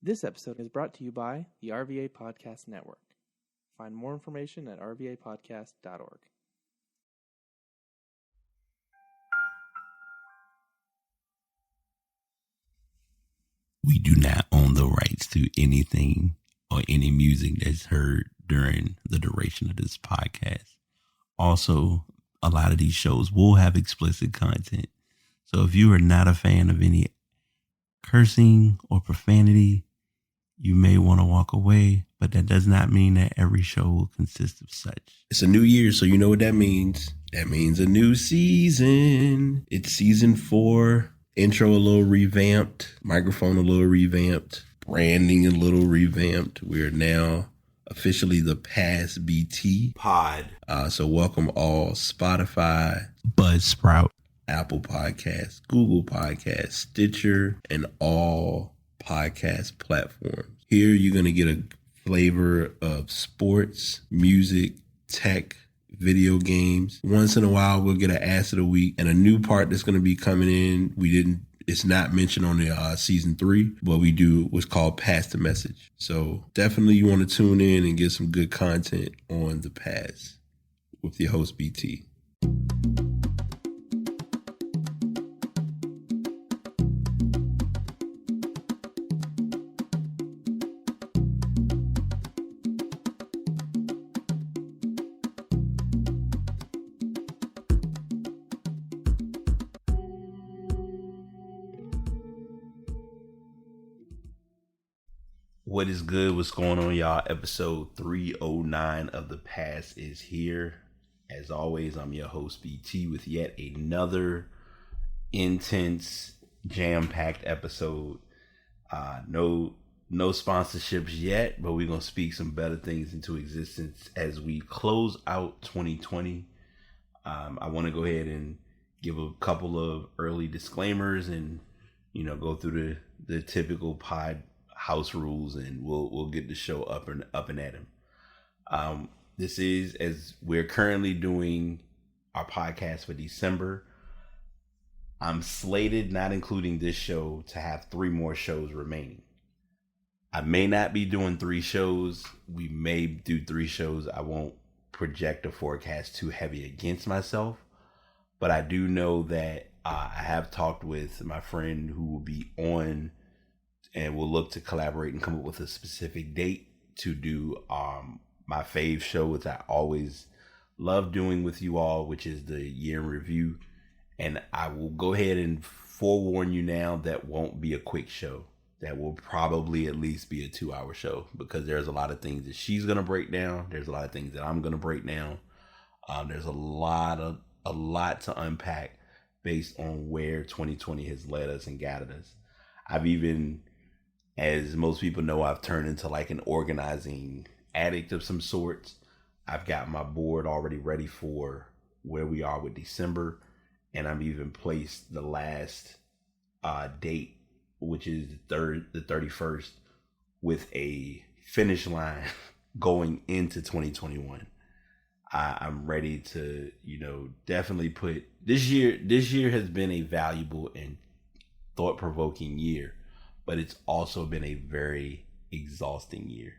This episode is brought to you by the RVA Podcast Network. Find more information at rvapodcast.org. We do not own the rights to anything or any music that's heard during the duration of this podcast. Also, a lot of these shows will have explicit content. So if you are not a fan of any cursing or profanity, you may want to walk away, but that does not mean that every show will consist of such. It's a new year, so you know what that means. That means a new season. It's season 4. Intro a little revamped, microphone a little revamped, branding a little revamped. We're now officially the Pass BT pod. So welcome all Spotify, Buzzsprout, Apple Podcasts, Google Podcasts, Stitcher, and all podcast platforms. Here you're going to get a flavor of sports, music, tech, video games. Once in a while, we'll get an Ass of the Week and a new part that's going to be coming in. It's not mentioned on the season 3, but we do what's called Pass the Message. So definitely you want to tune in and get some good content on the Pass with your host BT. What is good? What's going on, y'all? Episode 309 of The Pass is here. As always, I'm your host, BT, with yet another intense, jam-packed episode. No sponsorships yet, but we're going to speak some better things into existence as we close out 2020. I want to go ahead and give a couple of early disclaimers and, go through the typical pod house rules, and we'll get the show up and at him. This is, as we're currently doing our podcast for December, I'm slated, not including this show, to have 3 more shows remaining. I may not be doing 3 shows. We may do 3 shows. I won't project a forecast too heavy against myself, but I do know that I have talked with my friend who will be on, and we'll look to collaborate and come up with a specific date to do my fave show, which I always love doing with you all, which is the year in review. And I will go ahead and forewarn you now, that won't be a quick show. That will probably at least be a 2-hour show, because there's a lot of things that she's going to break down. There's a lot of things that I'm going to break down. There's a lot to unpack based on where 2020 has led us and guided us. I've even, as most people know, I've turned into like an organizing addict of some sorts. I've got my board already ready for where we are with December, and I've even placed the last date, which is the 31st, with a finish line going into 2021. I'm ready to, definitely put this year has been a valuable and thought-provoking year, but it's also been a very exhausting year.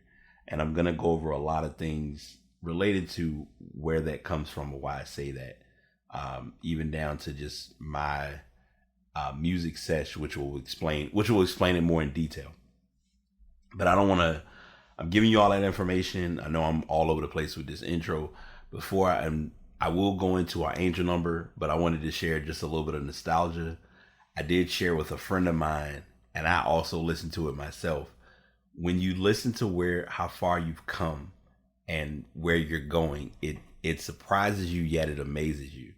And I'm going to go over a lot of things related to where that comes from and why I say that, even down to just my music sesh, which will explain it more in detail. But I'm giving you all that information. I know I'm all over the place with this intro. Before I will go into our angel number, but I wanted to share just a little bit of nostalgia. I did share with a friend of mine, and I also listened to it myself. When you listen to how far you've come and where you're going, it surprises you, yet it amazes you.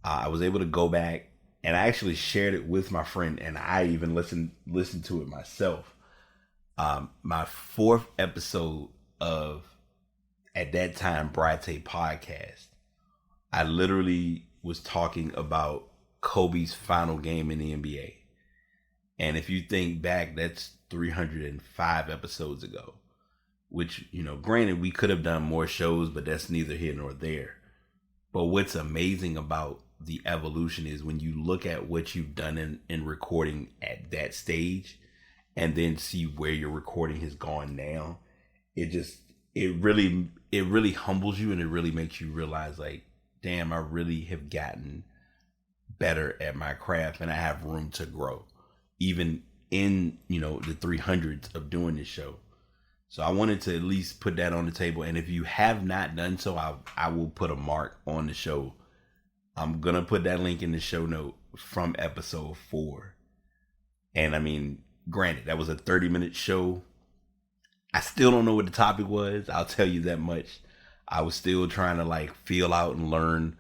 I was able to go back, and I actually shared it with my friend, and I even listened to it myself. My 4th episode of, at that time, Brate podcast, I literally was talking about Kobe's final game in the NBA. And if you think back, that's 305 episodes ago, which, granted, we could have done more shows, but that's neither here nor there. But what's amazing about the evolution is when you look at what you've done in recording at that stage, and then see where your recording has gone now, it really humbles you, and it really makes you realize, like, damn, I really have gotten better at my craft, and I have room to grow, even in, the 300s of doing this show. So I wanted to at least put that on the table. And if you have not done so, I will put a mark on the show. I'm going to put that link in the show note from episode 4. And I mean, granted, that was a 30-minute show. I still don't know what the topic was. I'll tell you that much. I was still trying to feel out and learn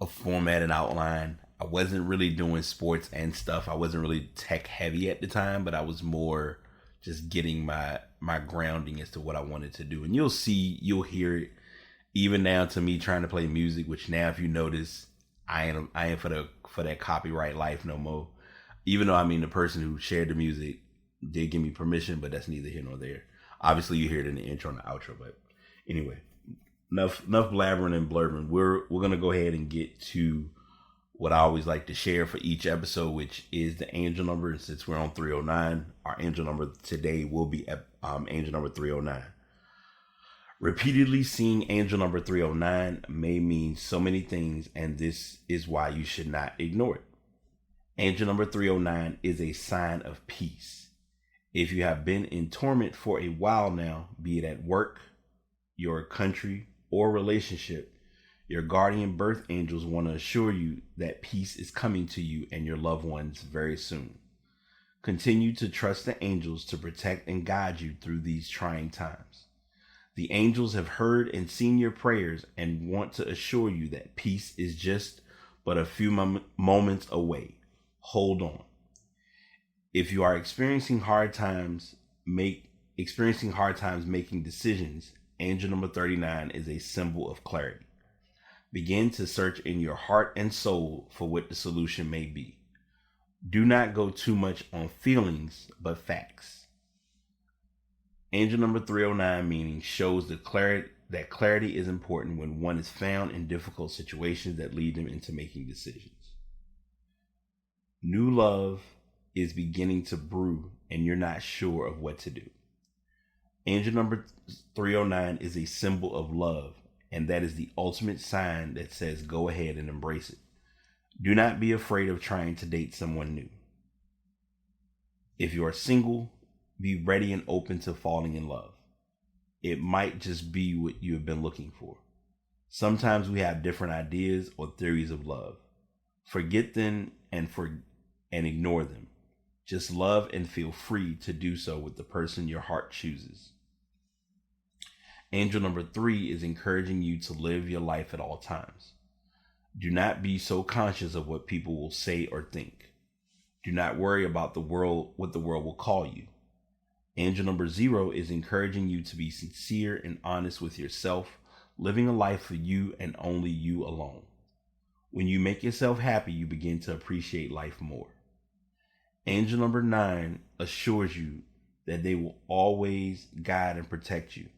a format and outline. I wasn't really doing sports and stuff. I wasn't really tech heavy at the time, but I was more just getting my grounding as to what I wanted to do. And you'll hear it even down to me trying to play music, which now, if you notice, I ain't for that copyright life no more. Even though, the person who shared the music did give me permission, but that's neither here nor there. Obviously, you hear it in the intro and the outro, but anyway, enough blabbering and blurbering. We're gonna go ahead and get to what I always like to share for each episode, which is the angel number. And since we're on 309, our angel number today will be angel number 309. Repeatedly seeing angel number 309 may mean so many things, and this is why you should not ignore it. Angel number 309 is a sign of peace. If you have been in torment for a while now, be it at work, your country, or relationship, your guardian birth angels want to assure you that peace is coming to you and your loved ones very soon. Continue to trust the angels to protect and guide you through these trying times. The angels have heard and seen your prayers and want to assure you that peace is just but a few moments away. Hold on. If you are experiencing hard times making decisions, angel number 39 is a symbol of clarity. Begin to search in your heart and soul for what the solution may be. Do not go too much on feelings, but facts. Angel number 309 meaning shows that clarity is important when one is found in difficult situations that lead them into making decisions. New love is beginning to brew and you're not sure of what to do. Angel number 309 is a symbol of love, and that is the ultimate sign that says go ahead and embrace it. Do not be afraid of trying to date someone new. If you are single, be ready and open to falling in love. It might just be what you have been looking for. Sometimes we have different ideas or theories of love. Forget them and ignore them. Just love and feel free to do so with the person your heart chooses. Angel number 3 is encouraging you to live your life at all times. Do not be so conscious of what people will say or think. Do not worry about what the world will call you. Angel number 0 is encouraging you to be sincere and honest with yourself, living a life for you and only you alone. When you make yourself happy, you begin to appreciate life more. Angel number 9 assures you that they will always guide and protect you.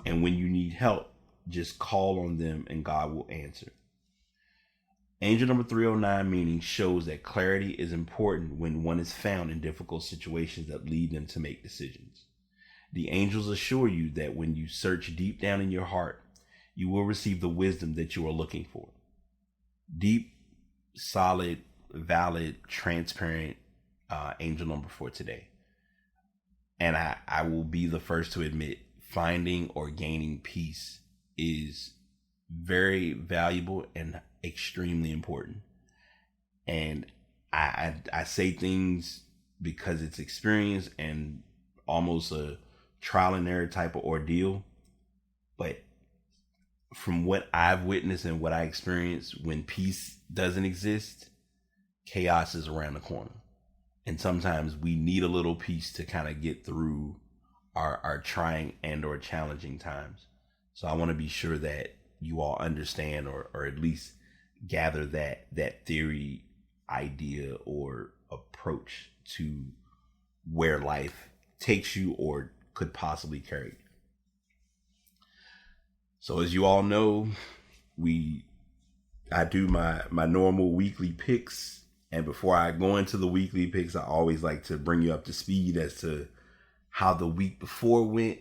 And when you need help, just call on them and God will answer. Angel number 309 meaning shows that clarity is important when one is found in difficult situations that lead them to make decisions. The angels assure you that when you search deep down in your heart, you will receive the wisdom that you are looking for. Deep, solid, valid, transparent angel number for today. And I will be the first to admit, finding or gaining peace is very valuable and extremely important. And I say things because it's experience and almost a trial and error type of ordeal. But from what I've witnessed and what I experienced, when peace doesn't exist, chaos is around the corner. And sometimes we need a little peace to kind of get through our trying and or challenging times. So I want to be sure that you all understand or at least gather that theory, idea, or approach to where life takes you or could possibly carry you. So as you all know, I do my normal weekly picks And before I go into the weekly picks, I always like to bring you up to speed as to how the week before went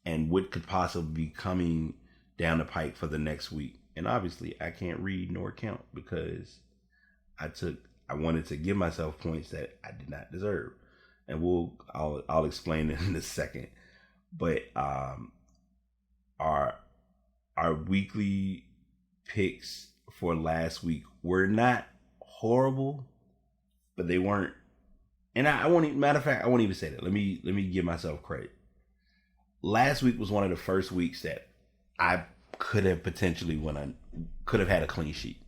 and what could possibly be coming down the pike for the next week. And obviously, I can't read nor count because I wanted to give myself points that I did not deserve. And I'll explain it in a second. But our weekly picks for last week were not horrible, but they weren't. And I won't even, matter of fact, I won't even say that. Let me give myself credit. Last week was one of the first weeks that I could have potentially could have had a clean sheet.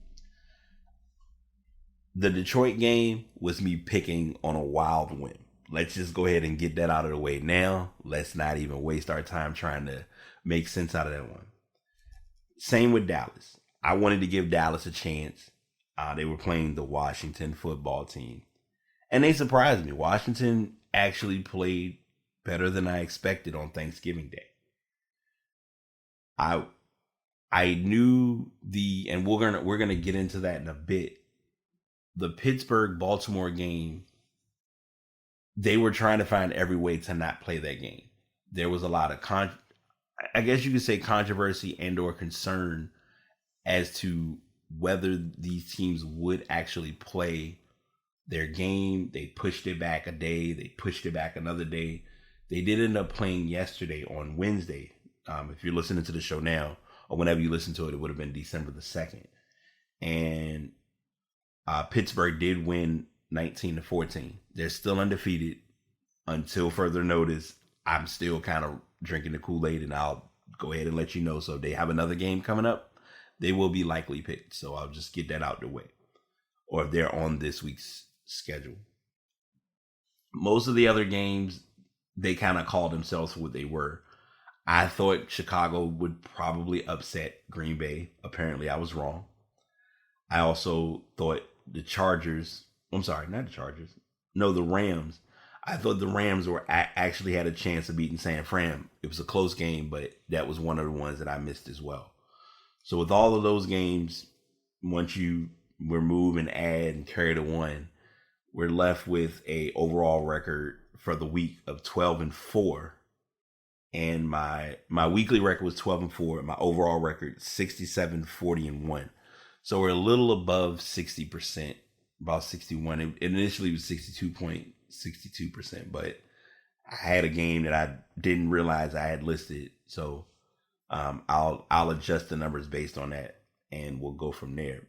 The Detroit game was me picking on a wild whim. Let's just go ahead and get that out of the way now. Let's not even waste our time trying to make sense out of that one. Same with Dallas. I wanted to give Dallas a chance. They were playing the Washington football team. And they surprised me. Washington actually played better than I expected on Thanksgiving Day. I knew and we're gonna get into that in a bit. The Pittsburgh-Baltimore game, they were trying to find every way to not play that game. There was a lot of I guess you could say controversy and or concern as to whether these teams would actually play their game. They pushed it back a day. They pushed it back another day. They did end up playing yesterday on Wednesday. If you're listening to the show now, or whenever you listen to it, it would have been December the 2nd. And Pittsburgh did win 19-14. They're still undefeated until further notice. I'm still kind of drinking the Kool-Aid, and I'll go ahead and let you know. So if they have another game coming up, they will be likely picked. So I'll just get that out the way. Or if they're on this week's schedule. Most of the other games, they kind of called themselves for what they were. I thought Chicago would probably upset Green Bay. Apparently, I was wrong. I also thought the Rams. I thought the Rams actually had a chance of beating San Fran. It was a close game, but that was one of the ones that I missed as well. So with all of those games, once you remove and add and carry the one, we're left with a overall record for the week of 12-4. And my weekly record was 12-4. My overall record 67-40-1. So we're a little above 60%, about 61. It initially was 62.62%, but I had a game that I didn't realize I had listed. So I'll adjust the numbers based on that, and we'll go from there.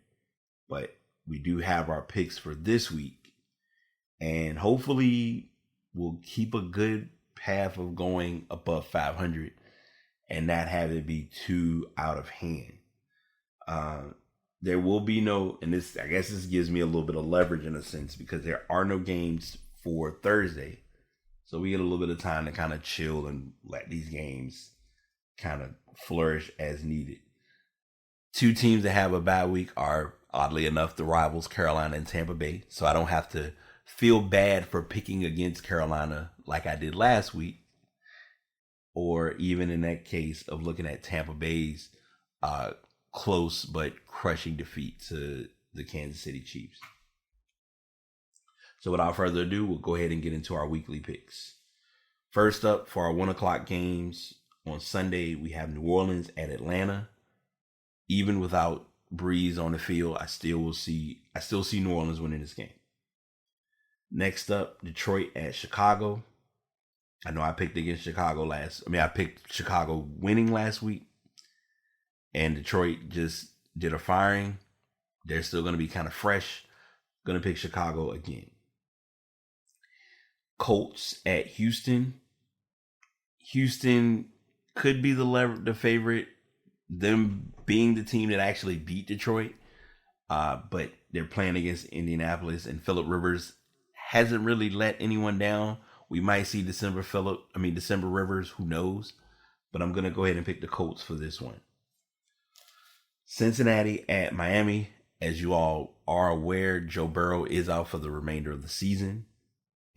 But we do have our picks for this week, and hopefully we'll keep a good path of going above 500 and not have it be too out of hand. There will be no, and this, I guess this gives me a little bit of leverage in a sense, because there are no games for Thursday. So we get a little bit of time to kind of chill and let these games kind of flourish as needed. Two teams that have a bye week are, oddly enough, the rivals Carolina and Tampa Bay. So I don't have to feel bad for picking against Carolina like I did last week, or even in that case of looking at Tampa Bay's close but crushing defeat to the Kansas City Chiefs. So without further ado, we'll go ahead and get into our weekly picks. First up, for our 1 o'clock games on Sunday, we have New Orleans at Atlanta. Even without Breeze on the field, I still see New Orleans winning this game. Next up, Detroit at Chicago. I know I picked against Chicago I picked Chicago winning last week, and Detroit just did a firing. They're still going to be kind of fresh. Going to pick Chicago again. Colts at Houston. Houston could be the favorite, them being the team that actually beat Detroit, but they're playing against Indianapolis, and Phillip Rivers hasn't really let anyone down. We might see December Rivers, who knows? But I'm going to go ahead and pick the Colts for this one. Cincinnati at Miami. As you all are aware, Joe Burrow is out for the remainder of the season,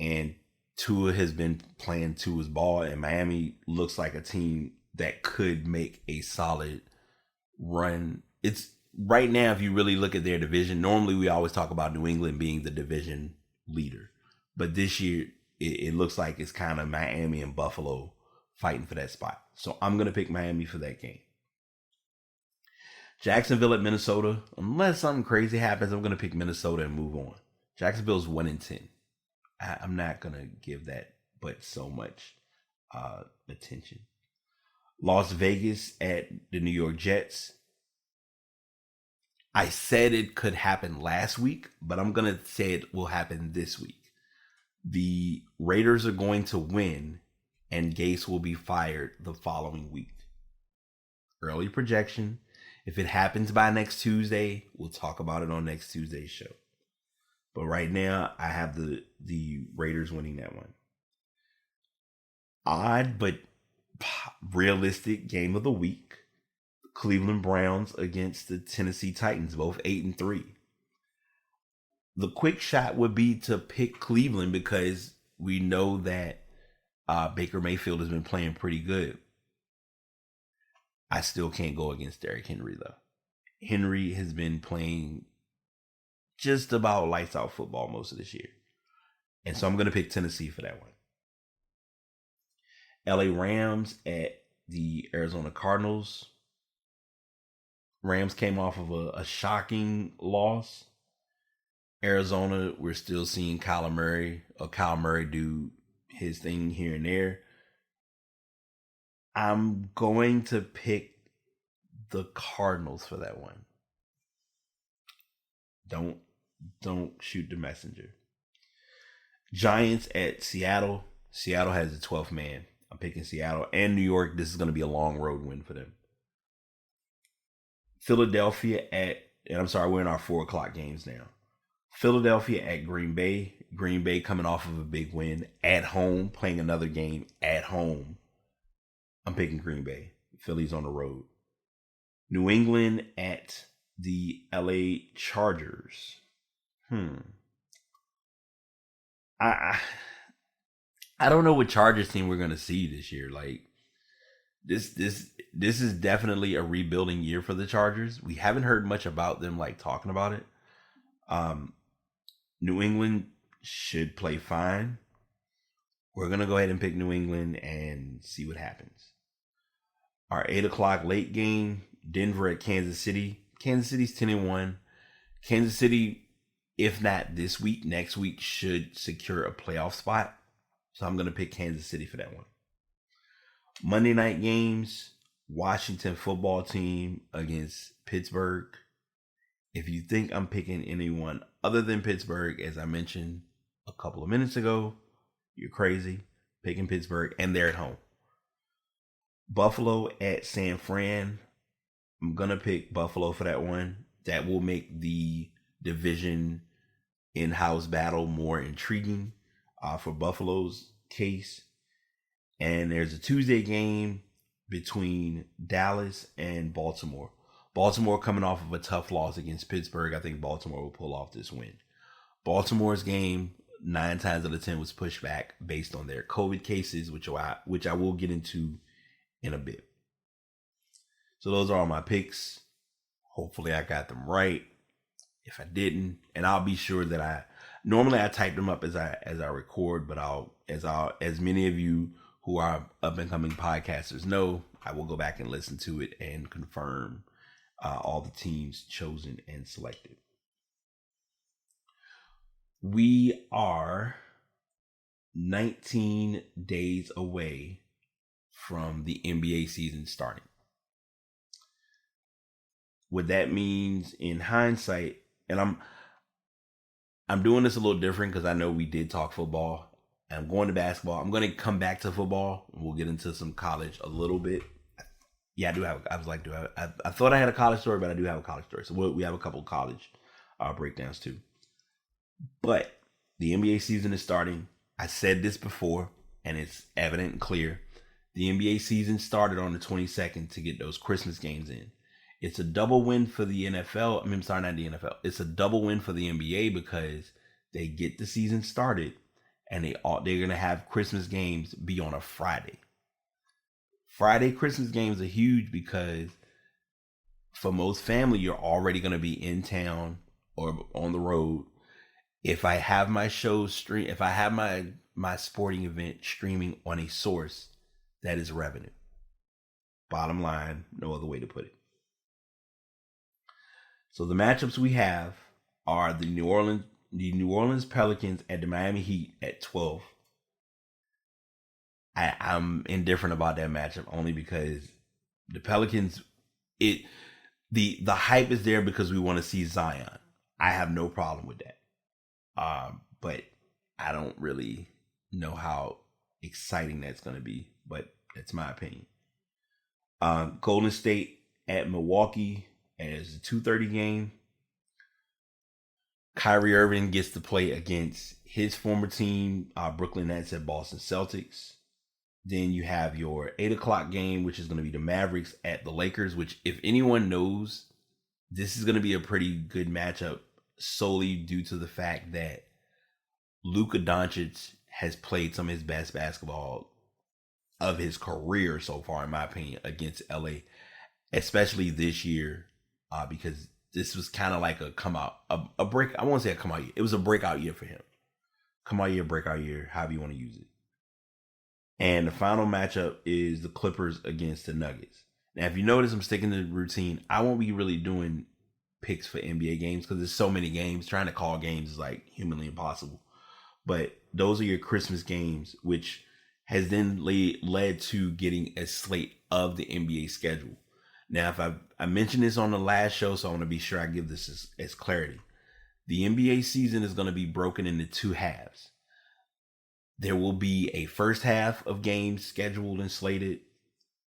and Tua has been playing Tua's ball, and Miami looks like a team that could make a solid run. It's right now, if you really look at their division, normally we always talk about New England being the division leader. But this year, it looks like it's kind of Miami and Buffalo fighting for that spot. So I'm going to pick Miami for that game. Jacksonville at Minnesota. Unless something crazy happens, I'm going to pick Minnesota and move on. Jacksonville's 1-10. I'm not going to give that but so much attention. Las Vegas at the New York Jets. I said it could happen last week, but I'm going to say it will happen this week. The Raiders are going to win, and Gase will be fired the following week. Early projection. If it happens by next Tuesday, we'll talk about it on next Tuesday's show. But right now, I have the Raiders winning that one. Odd, but realistic game of the week. Cleveland Browns against the Tennessee Titans, both 8-3. The quick shot would be to pick Cleveland because we know that Baker Mayfield has been playing pretty good. I still can't go against Derrick Henry, though. Henry has been playing just about lights out football most of this year. And so I'm going to pick Tennessee for that one. LA Rams at the Arizona Cardinals. Rams came off of a shocking loss. Arizona, we're still seeing Kyler Murray do his thing here and there. I'm going to pick the Cardinals for that one. Don't shoot the messenger. Giants at Seattle. Seattle has the 12th man. I'm picking Seattle and New York. This is going to be a long road win for them. Philadelphia we're in our 4:00 games now. Philadelphia at Green Bay. Green Bay coming off of a big win at home, playing another game at home. I'm picking Green Bay. Philly's on the road. New England at the LA Chargers. I don't know what Chargers team we're gonna see this year. Like this is definitely a rebuilding year for the Chargers. We haven't heard much about them like talking about it. New England should play fine. We're gonna go ahead and pick New England and see what happens. Our 8:00 late game, Denver at Kansas City. Kansas City's 10-1. Kansas City, if not this week, next week should secure a playoff spot. So I'm going to pick Kansas City for that one. Monday night games, Washington football team against Pittsburgh. If you think I'm picking anyone other than Pittsburgh, as I mentioned a couple of minutes ago, you're crazy. Picking Pittsburgh, and they're at home. Buffalo at San Fran. I'm going to pick Buffalo for that one. That will make the division in-house battle more intriguing for Buffalo's case. And there's a Tuesday game between Dallas and Baltimore. Baltimore coming off of a tough loss against Pittsburgh. I think Baltimore will pull off this win. Baltimore's game, 9 times out of 10, was pushed back based on their COVID cases, which I will get into in a bit. So those are all my picks. Hopefully I got them right. If I didn't, and I'll be sure that I type them up as I record, but as many of you who are up and coming podcasters know, I will go back and listen to it and confirm all the teams chosen and selected. We are 19 days away from the NBA season starting. What that means in hindsight, and I'm doing this a little different because I know we did talk football. And I'm going to basketball. I'm going to come back to football. We'll get into some college a little bit. Yeah, I do have. I thought I had a college story, but I do have a college story. So we have a couple of college breakdowns too. But the NBA season is starting. I said this before, and it's evident and clear. The NBA season started on the 22nd to get those Christmas games in. It's a double win for the NFL. I mean, sorry, not the NFL. It's a double win for the NBA because they get the season started, and they're going to have Christmas games be on a Friday. Friday Christmas games are huge because for most family, you're already going to be in town or on the road. If I have my show stream, if I have my sporting event streaming on a source, that is revenue. Bottom line, no other way to put it. So the matchups we have are the New Orleans Pelicans and the Miami Heat at 12. I'm indifferent about that matchup only because the Pelicans, the hype is there because we want to see Zion. I have no problem with that. But I don't really know how exciting that's going to be, but that's my opinion. Golden State at Milwaukee as a 2:30 game. Kyrie Irving gets to play against his former team, Brooklyn Nets at Boston Celtics. Then you have your 8 o'clock game, which is going to be the Mavericks at the Lakers, which if anyone knows, this is going to be a pretty good matchup solely due to the fact that Luka Doncic has played some of his best basketball of his career so far, in my opinion, against LA, especially this year, because this was kind of like a break. I won't say a come out year. It was a breakout year for him. Come out year, breakout year, however you want to use it. And the final matchup is the Clippers against the Nuggets. Now, if you notice, I'm sticking to the routine. I won't be really doing picks for NBA games because there's so many games. Trying to call games is like humanly impossible. But those are your Christmas games, which has then led to getting a slate of the NBA schedule. Now, if I mentioned this on the last show, so I want to be sure I give this as clarity. The NBA season is going to be broken into two halves. There will be a first half of games scheduled and slated.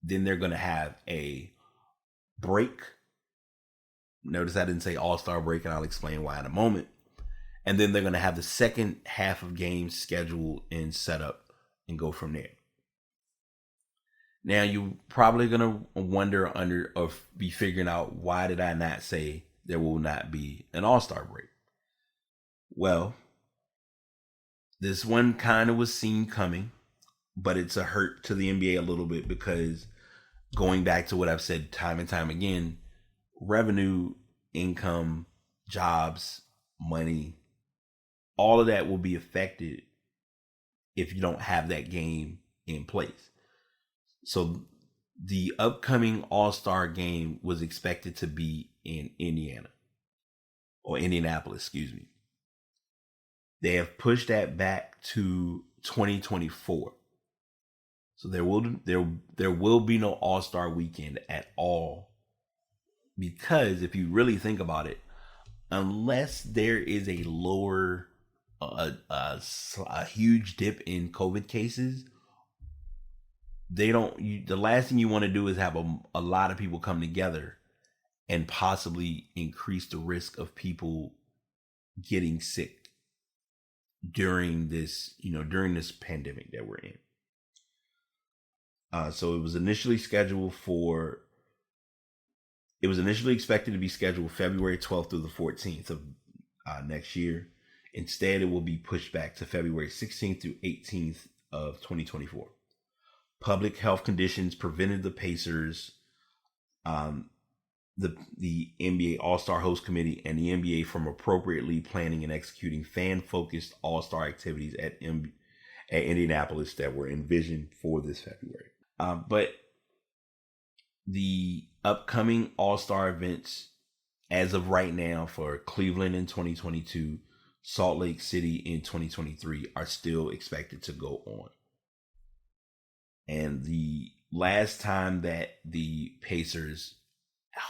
Then they're going to have a break. Notice I didn't say all-star break, and I'll explain why in a moment. And then they're going to have the second half of games scheduled and set up and go from there. Now, you're probably going to wonder or be figuring out, why did I not say there will not be an all-star break? Well, this one kind of was seen coming, but it's a hurt to the NBA a little bit because going back to what I've said time and time again, revenue, income, jobs, money, all of that will be affected if you don't have that game in place. So the upcoming All-Star game was expected to be in Indianapolis, excuse me. They have pushed that back to 2024. So there will be no All-Star weekend at all, because if you really think about it, unless there is a lower a huge dip in COVID cases, the last thing you want to do is have a lot of people come together and possibly increase the risk of people getting sick during this pandemic that we're in. So it was initially expected to be scheduled February 12th through the 14th of next year. Instead, it will be pushed back to February 16th through 18th of 2024. Public health conditions prevented the Pacers, the NBA All-Star Host Committee, and the NBA from appropriately planning and executing fan-focused All-Star activities at Indianapolis that were envisioned for this February. But the upcoming All-Star events, as of right now, for Cleveland in 2022, Salt Lake City in 2023, are still expected to go on. And the last time that the Pacers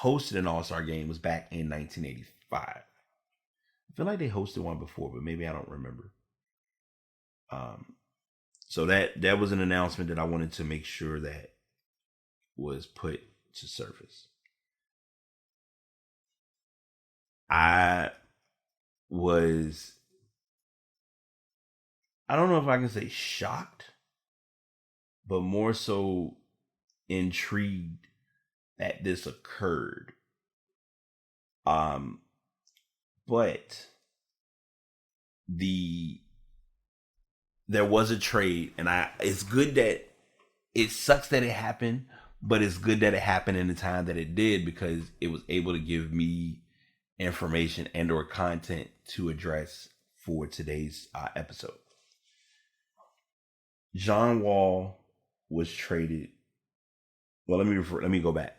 hosted an All-Star game was back in 1985. I feel like they hosted one before, but maybe I don't remember. So that was an announcement that I wanted to make sure that was put to surface. I don't know if I can say shocked, but more so intrigued that this occurred. But there was a trade, and it's good that it sucks that it happened, But it's good that it happened in the time that it did, because it was able to give me information and or content to address for today's episode. John Wall was traded. Well, let me go back,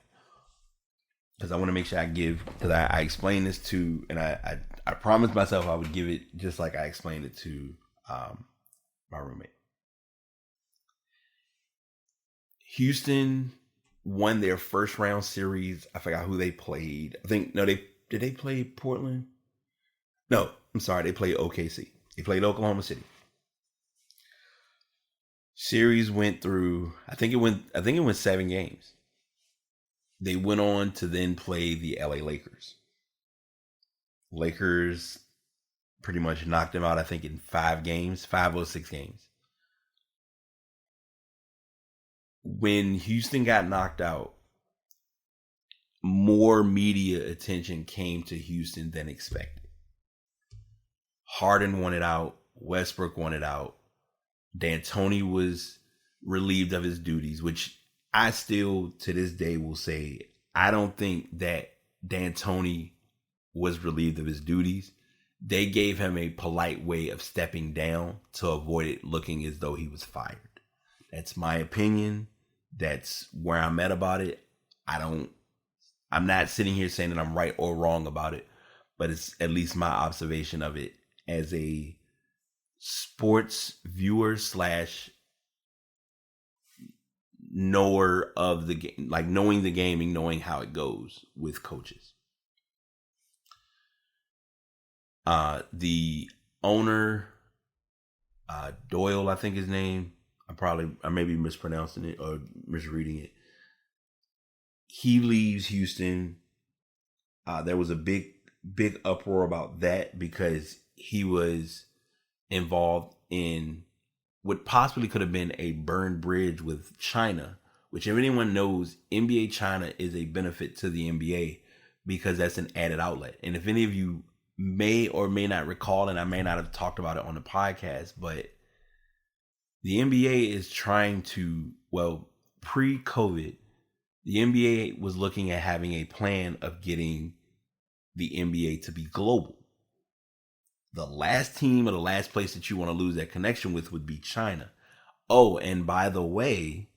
because I want to make sure I give, because I explained this to, and I promised myself I would give it just like I explained it to my roommate. Houston won their first round series. I forgot who they played. I think, no, did they play Portland? No, I'm sorry, they played OKC. They played Oklahoma City. Series went through, I think it went 7 games. They went on to then play the LA Lakers. Lakers pretty much knocked them out, I think, in 5 or 6 games. When Houston got knocked out, more media attention came to Houston than expected. Harden wanted out. Westbrook wanted out. D'Antoni was relieved of his duties, which I still, to this day, will say, I don't think that D'Antoni was relieved of his duties. They gave him a polite way of stepping down to avoid it looking as though he was fired. That's my opinion. That's where I'm at about it. I'm not sitting here saying that I'm right or wrong about it, but it's at least my observation of it as a sports viewer / knower of the game, like knowing the game and knowing how it goes with coaches. The owner, Doyle, I think his name, I may be mispronouncing it or misreading it. He leaves Houston. There was a big uproar about that, because he was involved in what possibly could have been a burned bridge with China, which, if anyone knows, NBA China is a benefit to the NBA because that's an added outlet. And if any of you may or may not recall, and I may not have talked about it on the podcast, but the NBA is trying to, pre-COVID, the NBA was looking at having a plan of getting the NBA to be global. The last team or the last place that you want to lose that connection with would be China. Oh, and by the way,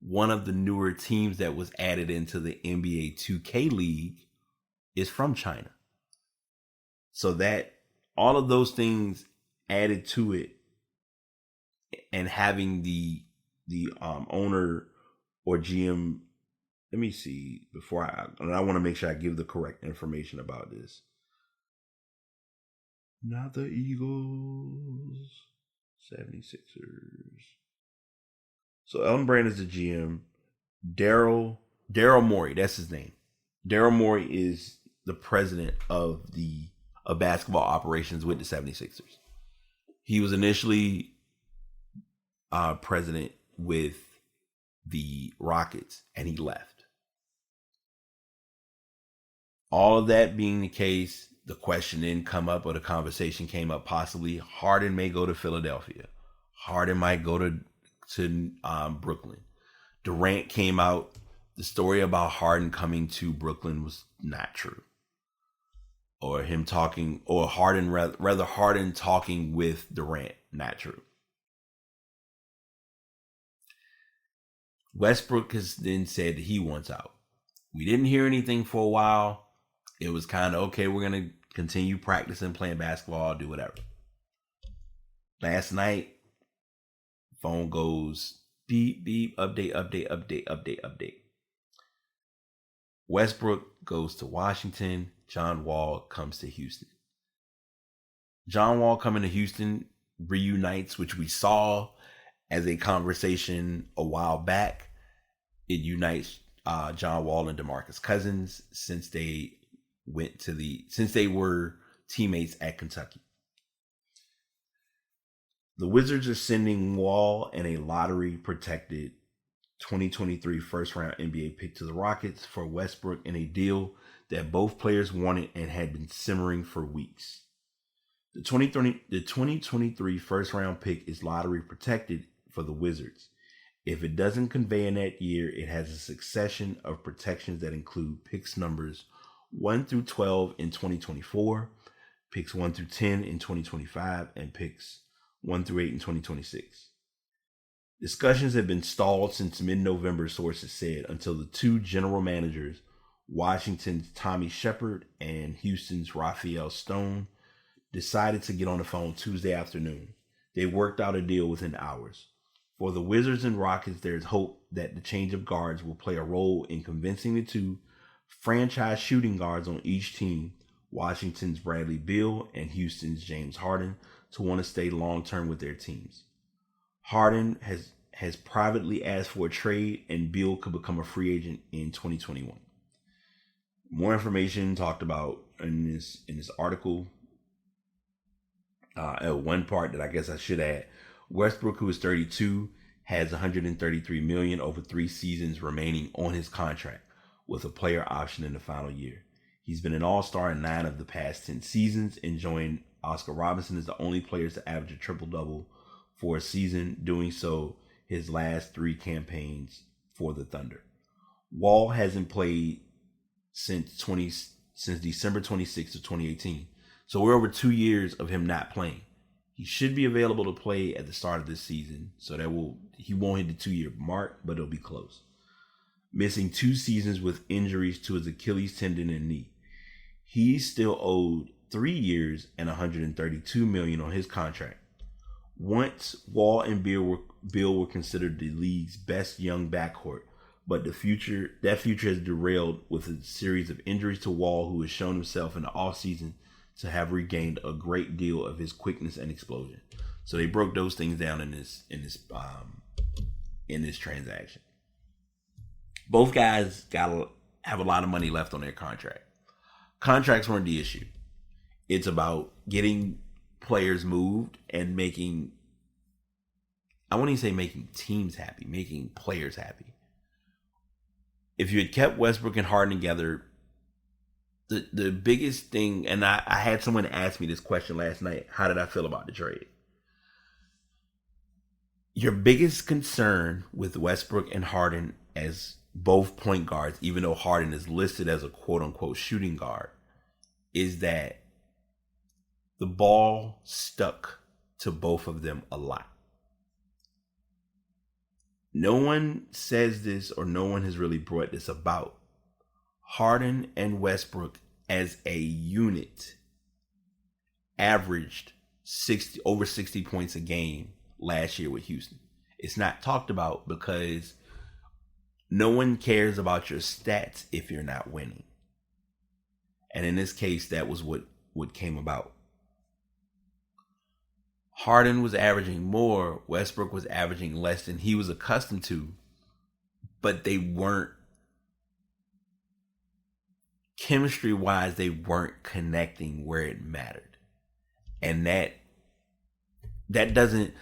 one of the newer teams that was added into the NBA 2K League is from China. So that all of those things added to it, and having the owner or GM, let me see, I want to make sure I give the correct information about this. Not the Eagles, 76ers. So Elton Brand is the GM. Daryl Morey, that's his name. Daryl Morey is the president of basketball operations with the 76ers. He was initially president with the Rockets, and he left. All of that being the case, the question then come up, or the conversation came up, possibly Harden may go to Philadelphia. Harden might go to Brooklyn. Durant came out. The story about Harden coming to Brooklyn was not true. Or him talking, or Harden, rather Harden talking with Durant, not true. Westbrook has then said that he wants out. We didn't hear anything for a while. It was kind of, okay, we're going to continue practicing, playing basketball, do whatever. Last night, phone goes beep, beep, update. Westbrook goes to Washington. John Wall comes to Houston. John Wall coming to Houston reunites, which we saw as a conversation a while back. It unites John Wall and DeMarcus Cousins since they were teammates at Kentucky. The Wizards are sending Wall and a lottery protected 2023 first round NBA pick to the Rockets for Westbrook in a deal that both players wanted and had been simmering for weeks. The 2023 first round pick is lottery protected for the Wizards, If it doesn't convey in that year, it has a succession of protections that include picks numbers 1 through 12 in 2024, picks 1 through 10 in 2025, and picks 1 through 8 in 2026. Discussions have been stalled since mid-November, sources said, until the two general managers, Washington's Tommy Shepard and Houston's Raphael Stone, decided to get on the phone Tuesday afternoon. They worked out a deal within hours. For the Wizards and Rockets, there's hope that the change of guards will play a role in convincing the two franchise shooting guards on each team, Washington's Bradley Beal and Houston's James Harden, to want to stay long-term with their teams. Harden has privately asked for a trade, and Beal could become a free agent in 2021. More information talked about in this article. One part that I guess I should add: Westbrook, who is 32, has $133 million over 3 seasons remaining on his contract, with a player option in the final year. He's been an all-star in 9 of the past 10 seasons, and joined Oscar Robertson as the only player to average a triple-double for a season, doing so his last 3 campaigns for the Thunder. Wall hasn't played since December 26th of 2018. So we're over 2 years of him not playing. He should be available to play at the start of this season, so he won't hit the 2-year mark, but it'll be close. Missing 2 seasons with injuries to his Achilles tendon and knee. He's still owed 3 years and $132 million on his contract. Once Wall and Beal were considered the league's best young backcourt, but that future has derailed with a series of injuries to Wall, who has shown himself in the offseason to have regained a great deal of his quickness and explosion. So they broke those things down in this transaction. Both guys have a lot of money left on their contract. Contracts weren't the issue. It's about getting players moved and making teams happy, making players happy. If you had kept Westbrook and Harden together, the biggest thing, and I had someone ask me this question last night: how did I feel about the trade? Your biggest concern with Westbrook and Harden as both point guards, even though Harden is listed as a quote-unquote shooting guard, is that the ball stuck to both of them a lot. No one says this, or no one has really brought this about. Harden and Westbrook as a unit averaged over 60 points a game last year with Houston. It's not talked about because no one cares about your stats if you're not winning. And in this case, that was what came about. Harden was averaging more, Westbrook was averaging less than he was accustomed to, but they weren't, chemistry-wise, they weren't connecting where it mattered. And that doesn't,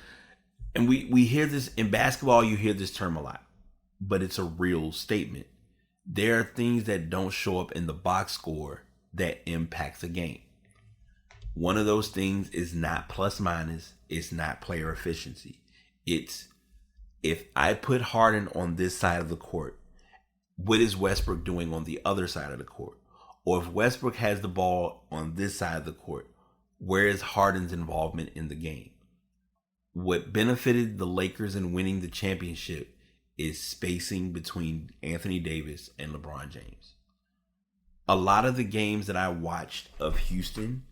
and we hear this in basketball, you hear this term a lot, but it's a real statement. There are things that don't show up in the box score that impacts a game. One of those things is not plus minus. It's not player efficiency. It's, if I put Harden on this side of the court, what is Westbrook doing on the other side of the court? Or if Westbrook has the ball on this side of the court, where is Harden's involvement in the game? What benefited the Lakers in winning the championship is spacing between Anthony Davis and LeBron James. A lot of the games that I watched of Houston,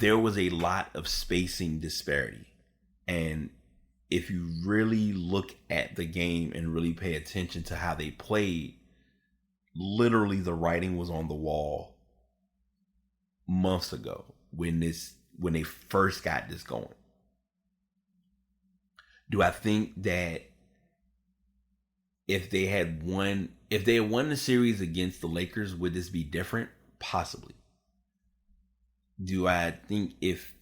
there was a lot of spacing disparity. And if you really look at the game and really pay attention to how they played, literally the writing was on the wall months ago when they first got this going. Do I think that if they had won the series against the Lakers, would this be different? Possibly. Do I think if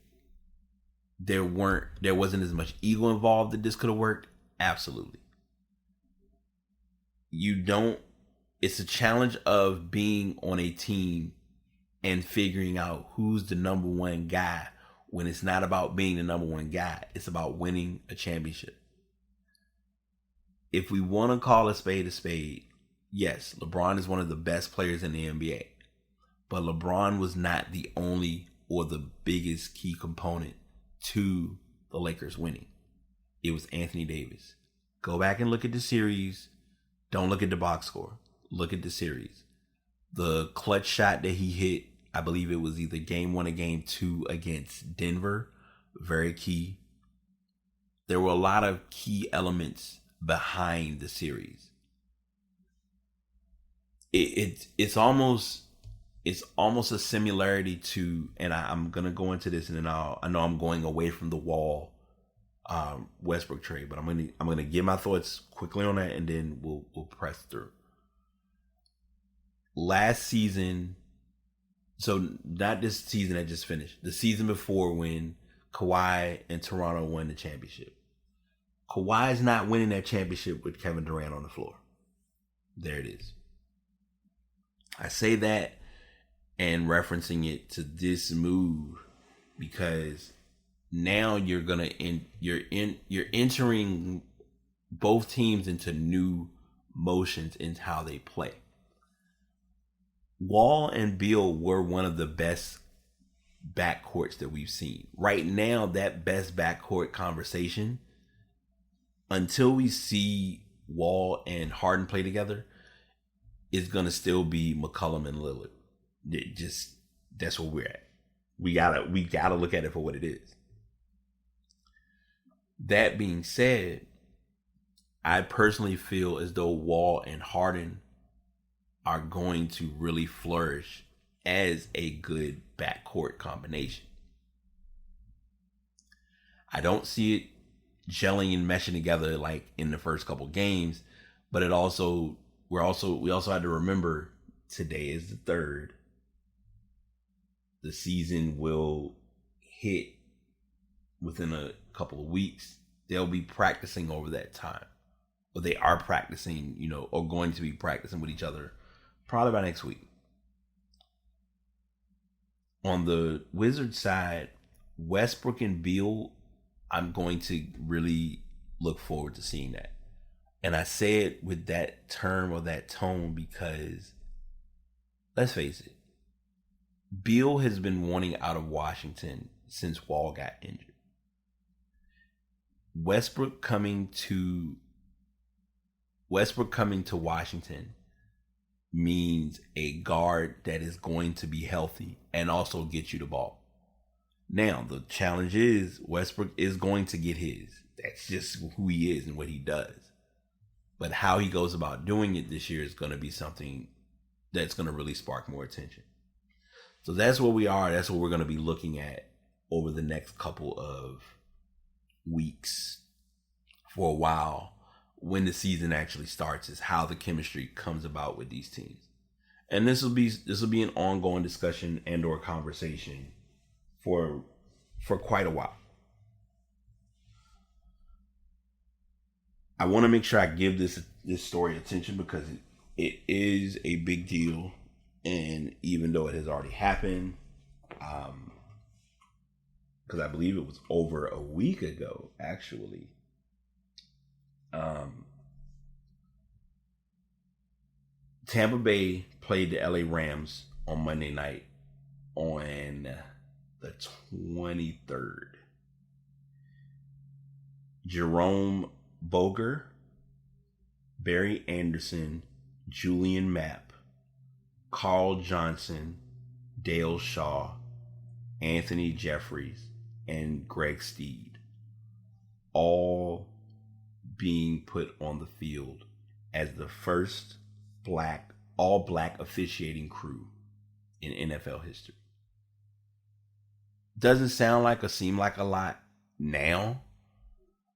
there wasn't as much ego involved that this could have worked? Absolutely. It's a challenge of being on a team and figuring out who's the number one guy when it's not about being the number one guy. It's about winning a championship. if we want to call a spade, yes, LeBron is one of the best players in the NBA. But LeBron was not the only or the biggest key component to the Lakers winning. It was Anthony Davis. Go back and look at the series. Don't look at the box score. Look at the series. The clutch shot that he hit, I believe it was either game 1 or game 2 against Denver. Very key. There were a lot of key elements behind the series. It's almost a similarity to, and I'm gonna go into this, and then I know I'm going away from the Wall Westbrook trade, but I'm gonna give my thoughts quickly on that, and then we'll press through. Last season, so not this season that just finished, the season before when Kawhi and Toronto won the championship. Kawhi's not winning that championship with Kevin Durant on the floor. There it is. I say that and referencing it to this move because now you're entering both teams into new motions in how they play. Wall and Beal were one of the best backcourts that we've seen. Right now, that best backcourt conversation, until we see Wall and Harden play together, is going to still be McCollum and Lillard. That's where we're at. We gotta look at it for what it is. That being said, I personally feel as though Wall and Harden are going to really flourish as a good backcourt combination. I don't see it gelling and meshing together like in the first couple games, but we also had to remember today is the 3rd. The season will hit within a couple of weeks. They'll be practicing over that time. Or they are practicing, or going to be practicing with each other probably by next week. On the Wizards side, Westbrook and Beal, I'm going to really look forward to seeing that. And I say it with that term or that tone because, let's face it, Beal has been wanting out of Washington since Wall got injured. Westbrook coming to Washington means a guard that is going to be healthy and also get you the ball. Now, the challenge is Westbrook is going to get his. That's just who he is and what he does. But how he goes about doing it this year is going to be something that's going to really spark more attention. So that's where we are. That's what we're going to be looking at over the next couple of weeks for a while when the season actually starts, is how the chemistry comes about with these teams. And this will be an ongoing discussion and or conversation for quite a while. I want to make sure I give this story attention because it is a big deal. And even though it has already happened, because I believe it was over a week ago, actually. Tampa Bay played the LA Rams on Monday night on the 23rd. Jerome Boger, Barry Anderson, Julian Mapp, Carl Johnson, Dale Shaw, Anthony Jeffries, and Greg Steed, all being put on the field as the first all black officiating crew in NFL history. Doesn't sound like or seem like a lot now,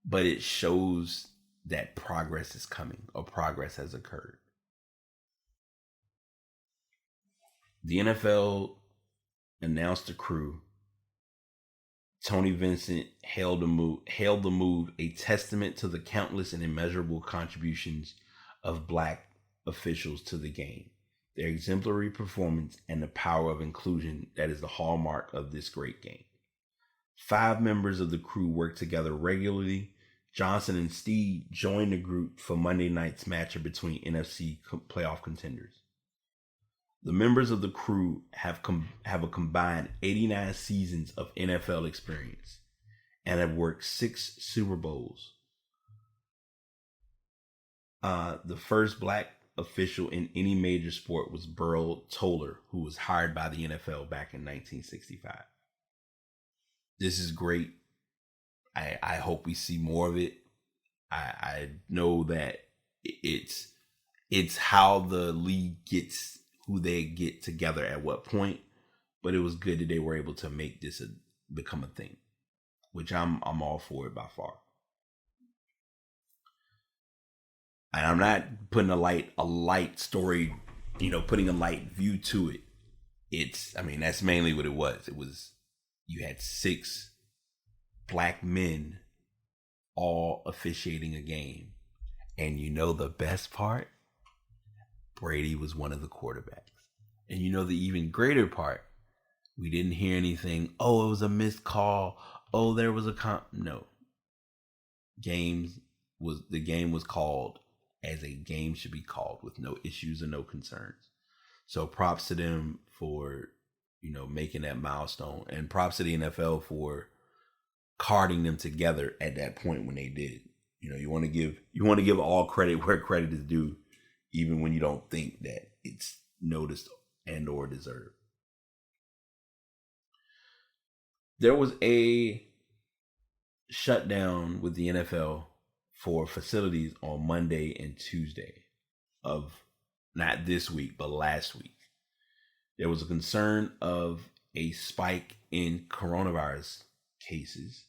but it shows that progress is coming or progress has occurred. The NFL announced the crew. Tony Vincent hailed the move a testament to the countless and immeasurable contributions of black officials to the game, their exemplary performance, and the power of inclusion that is the hallmark of this great game. 5 members of the crew work together regularly, Johnson and Steed joined the group for Monday night's matchup between NFC playoff contenders. The members of the crew have a combined 89 seasons of NFL experience and have worked 6 Super Bowls. The first black official in any major sport was Burl Toller, who was hired by the NFL back in 1965. This is great. I hope we see more of it. I know that it's how the league gets who they get together at what point, but it was good that they were able to make this become a thing, which I'm all for it by far. And I'm not putting a light story, putting a light view to it. That's mainly what it was. It was, you had 6 black men all officiating a game. And the best part? Brady was one of the quarterbacks. And the even greater part? We didn't hear anything. Oh, it was a missed call. Oh, there was no. The game was called as a game should be called, with no issues and no concerns. So props to them for, making that milestone, and props to the NFL for carding them together at that point when they did. You want to give all credit where credit is due, even when you don't think that it's noticed and or deserved. There was a shutdown with the NFL for facilities on Monday and Tuesday of not this week, but last week. There was a concern of a spike in coronavirus cases,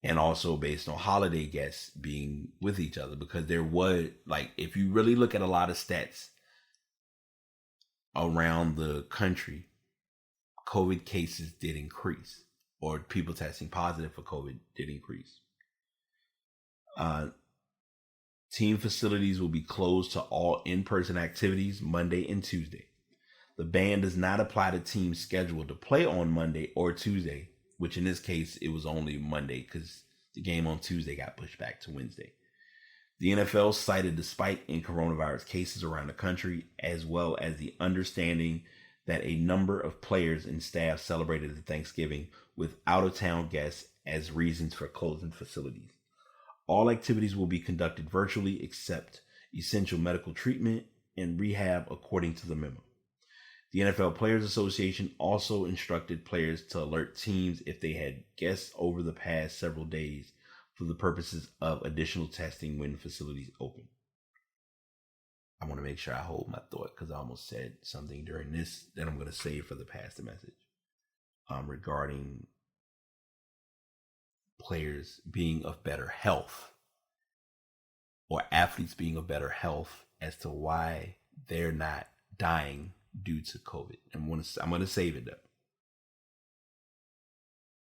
and also based on holiday guests being with each other, because there was, if you really look at a lot of stats around the country, COVID cases did increase, or people testing positive for COVID did increase. Team facilities will be closed to all in-person activities Monday and Tuesday. The ban does not apply to teams scheduled to play on Monday or Tuesday, which in this case, it was only Monday because the game on Tuesday got pushed back to Wednesday. The NFL cited the spike in coronavirus cases around the country, as well as the understanding that a number of players and staff celebrated the Thanksgiving with out-of-town guests as reasons for closing facilities. All activities will be conducted virtually except essential medical treatment and rehab, according to the memo. The NFL Players Association also instructed players to alert teams if they had guests over the past several days for the purposes of additional testing when facilities open. I want to make sure I hold my thought, because I almost said something during this that I'm going to save for the past message regarding players being of better health, or athletes being of better health, as to why they're not dying due to COVID. I'm going to save it though.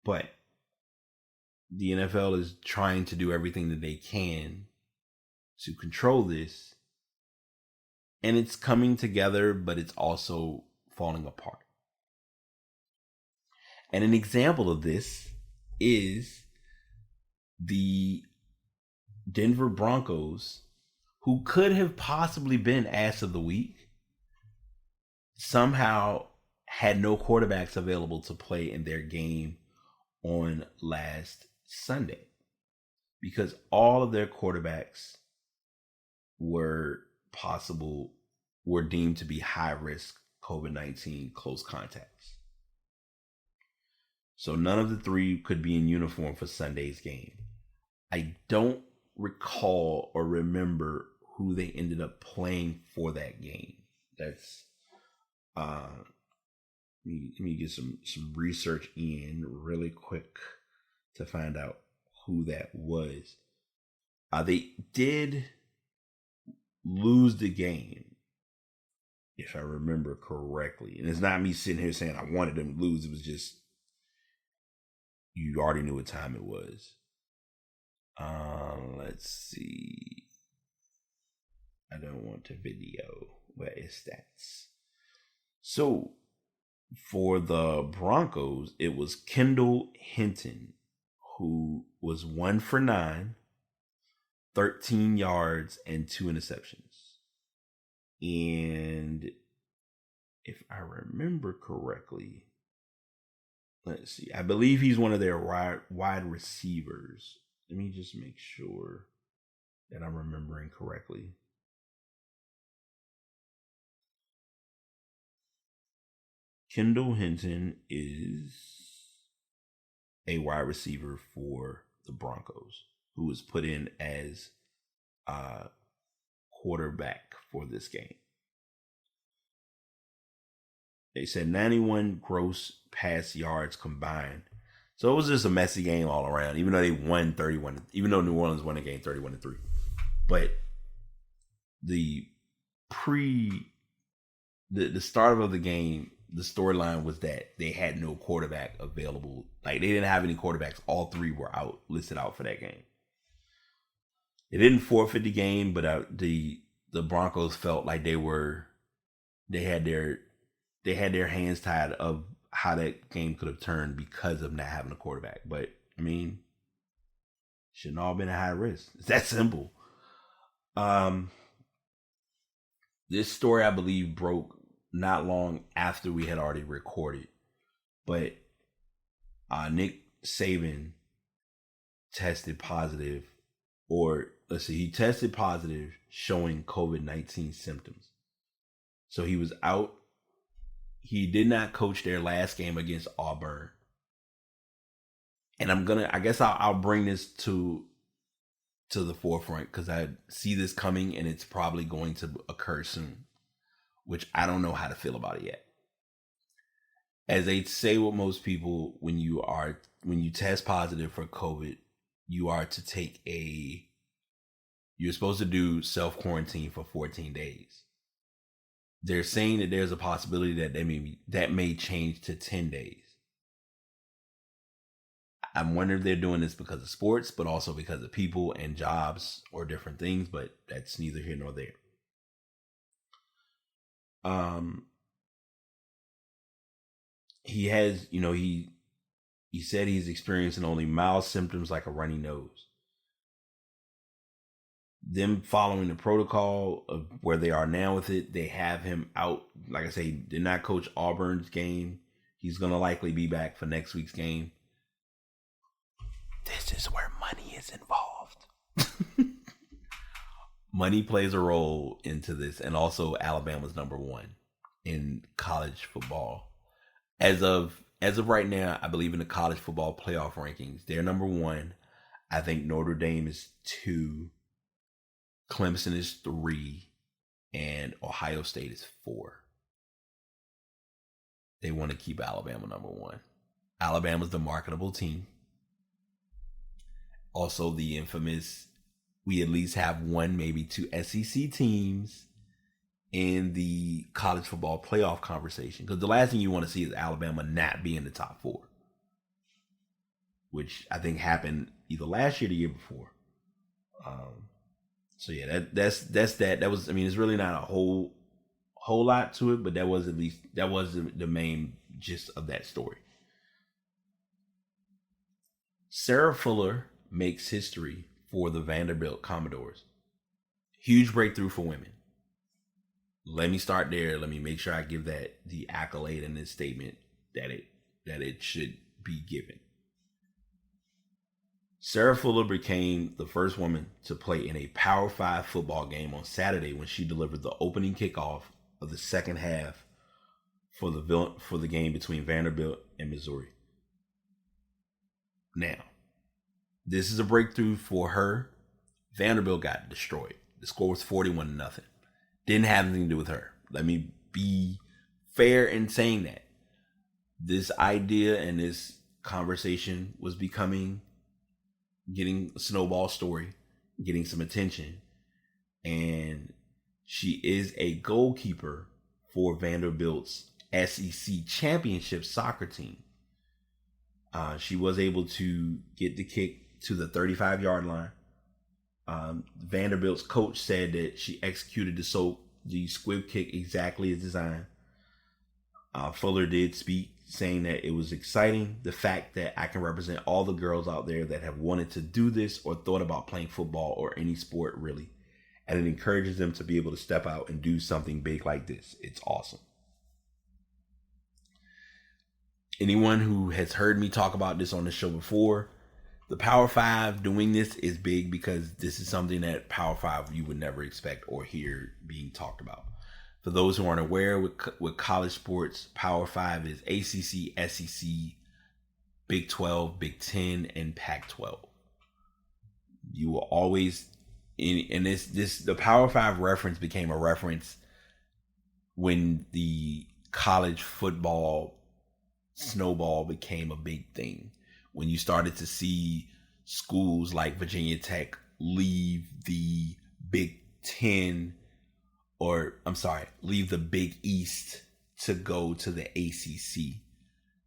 But the NFL is trying to do everything that they can to control this, and it's coming together, but it's also falling apart. And an example of this is the Denver Broncos, who could have possibly been ass of the week, somehow had no quarterbacks available to play in their game on last Sunday, because all of their quarterbacks were deemed to be high risk COVID-19 close contacts. So none of the 3 could be in uniform for Sunday's game. I don't recall or remember who they ended up playing for that game. That's let me get some research in really quick to find out who that was. They did lose the game, if I remember correctly. And it's not me sitting here saying I wanted them to lose. It was just, you already knew what time it was. Let's see. I don't want to video. Where is stats? So for the Broncos, it was Kendall Hinton, who was 1 for 9 13 yards and 2 interceptions. And if I remember correctly, let's see. I believe he's one of their wide receivers. Let me just make sure that I'm remembering correctly. Kendall Hinton is a wide receiver for the Broncos, who was put in as quarterback for this game. They said 91 gross pass yards combined. So it was just a messy game all around, even though they won 31, even though New Orleans won the game 31-3. But the start of the game, the storyline was that they had no quarterback available. Like, they didn't have any quarterbacks. All three were listed out for that game. They didn't forfeit the game, but the Broncos felt like they had their hands tied of how that game could have turned because of not having a quarterback. But I mean, shouldn't all been a high risk. It's that simple. This story, I believe, broke not long after we had already recorded, but Nick Saban tested positive, he tested positive showing COVID-19 symptoms. So he was out. He did not coach their last game against Auburn. And I guess I'll bring this to the forefront because I see this coming and it's probably going to occur soon, which I don't know how to feel about it yet. As they say with most people, when you test positive for COVID, you're supposed to do self-quarantine for 14 days. They're saying that there's a possibility that may change to 10 days. I'm wondering if they're doing this because of sports, but also because of people and jobs or different things, but that's neither here nor there. He has, he said he's experiencing only mild symptoms like a runny nose. Them following the protocol of where they are now with it, they have him out. Like I say, did not coach Auburn's game. He's going to likely be back for next week's game. This is where money is involved. Money plays a role into this, and also Alabama's number one in college football. As of right now, I believe in the college football playoff rankings, they're number one. I think Notre Dame is 2. Clemson is 3, and Ohio State is 4. They want to keep Alabama number 1. Alabama's the marketable team. Also, the infamous, we at least have 1, maybe 2 SEC teams in the college football playoff conversation. Because the last thing you want to see is Alabama not be in the top 4, which I think happened either last year or the year before. So yeah, that's that. That was, I mean, it's really not a whole lot to it, but that was the main gist of that story. Sarah Fuller makes history for the Vanderbilt Commodores. Huge breakthrough for women. Let me start there. Let me make sure I give that the accolade in this statement that it should be given. Sarah Fuller became the first woman to play in a Power 5 football game on Saturday when she delivered the opening kickoff of the second half for the game between Vanderbilt and Missouri. Now, this is a breakthrough for her. Vanderbilt got destroyed. The score was 41-0. Didn't have anything to do with her. Let me be fair in saying that. This idea and this conversation was getting a snowball story, getting some attention. And she is a goalkeeper for Vanderbilt's SEC championship soccer team. She was able to get the kick to the 35-yard line. Vanderbilt's coach said that she executed the squib kick exactly as designed. Fuller did speak, saying that it was exciting, the fact that I can represent all the girls out there that have wanted to do this or thought about playing football or any sport really. And it encourages them to be able to step out and do something big like this. It's awesome. Anyone who has heard me talk about this on the show before, the Power 5 doing this is big because this is something that Power 5 you would never expect or hear being talked about. For those who aren't aware, with college sports, Power 5 is ACC, SEC, Big 12, Big 10, and Pac-12. You will always, and the Power 5 reference became a reference when the college football snowball became a big thing. When you started to see schools like Virginia Tech leave the Big 10, leave the Big East to go to the ACC.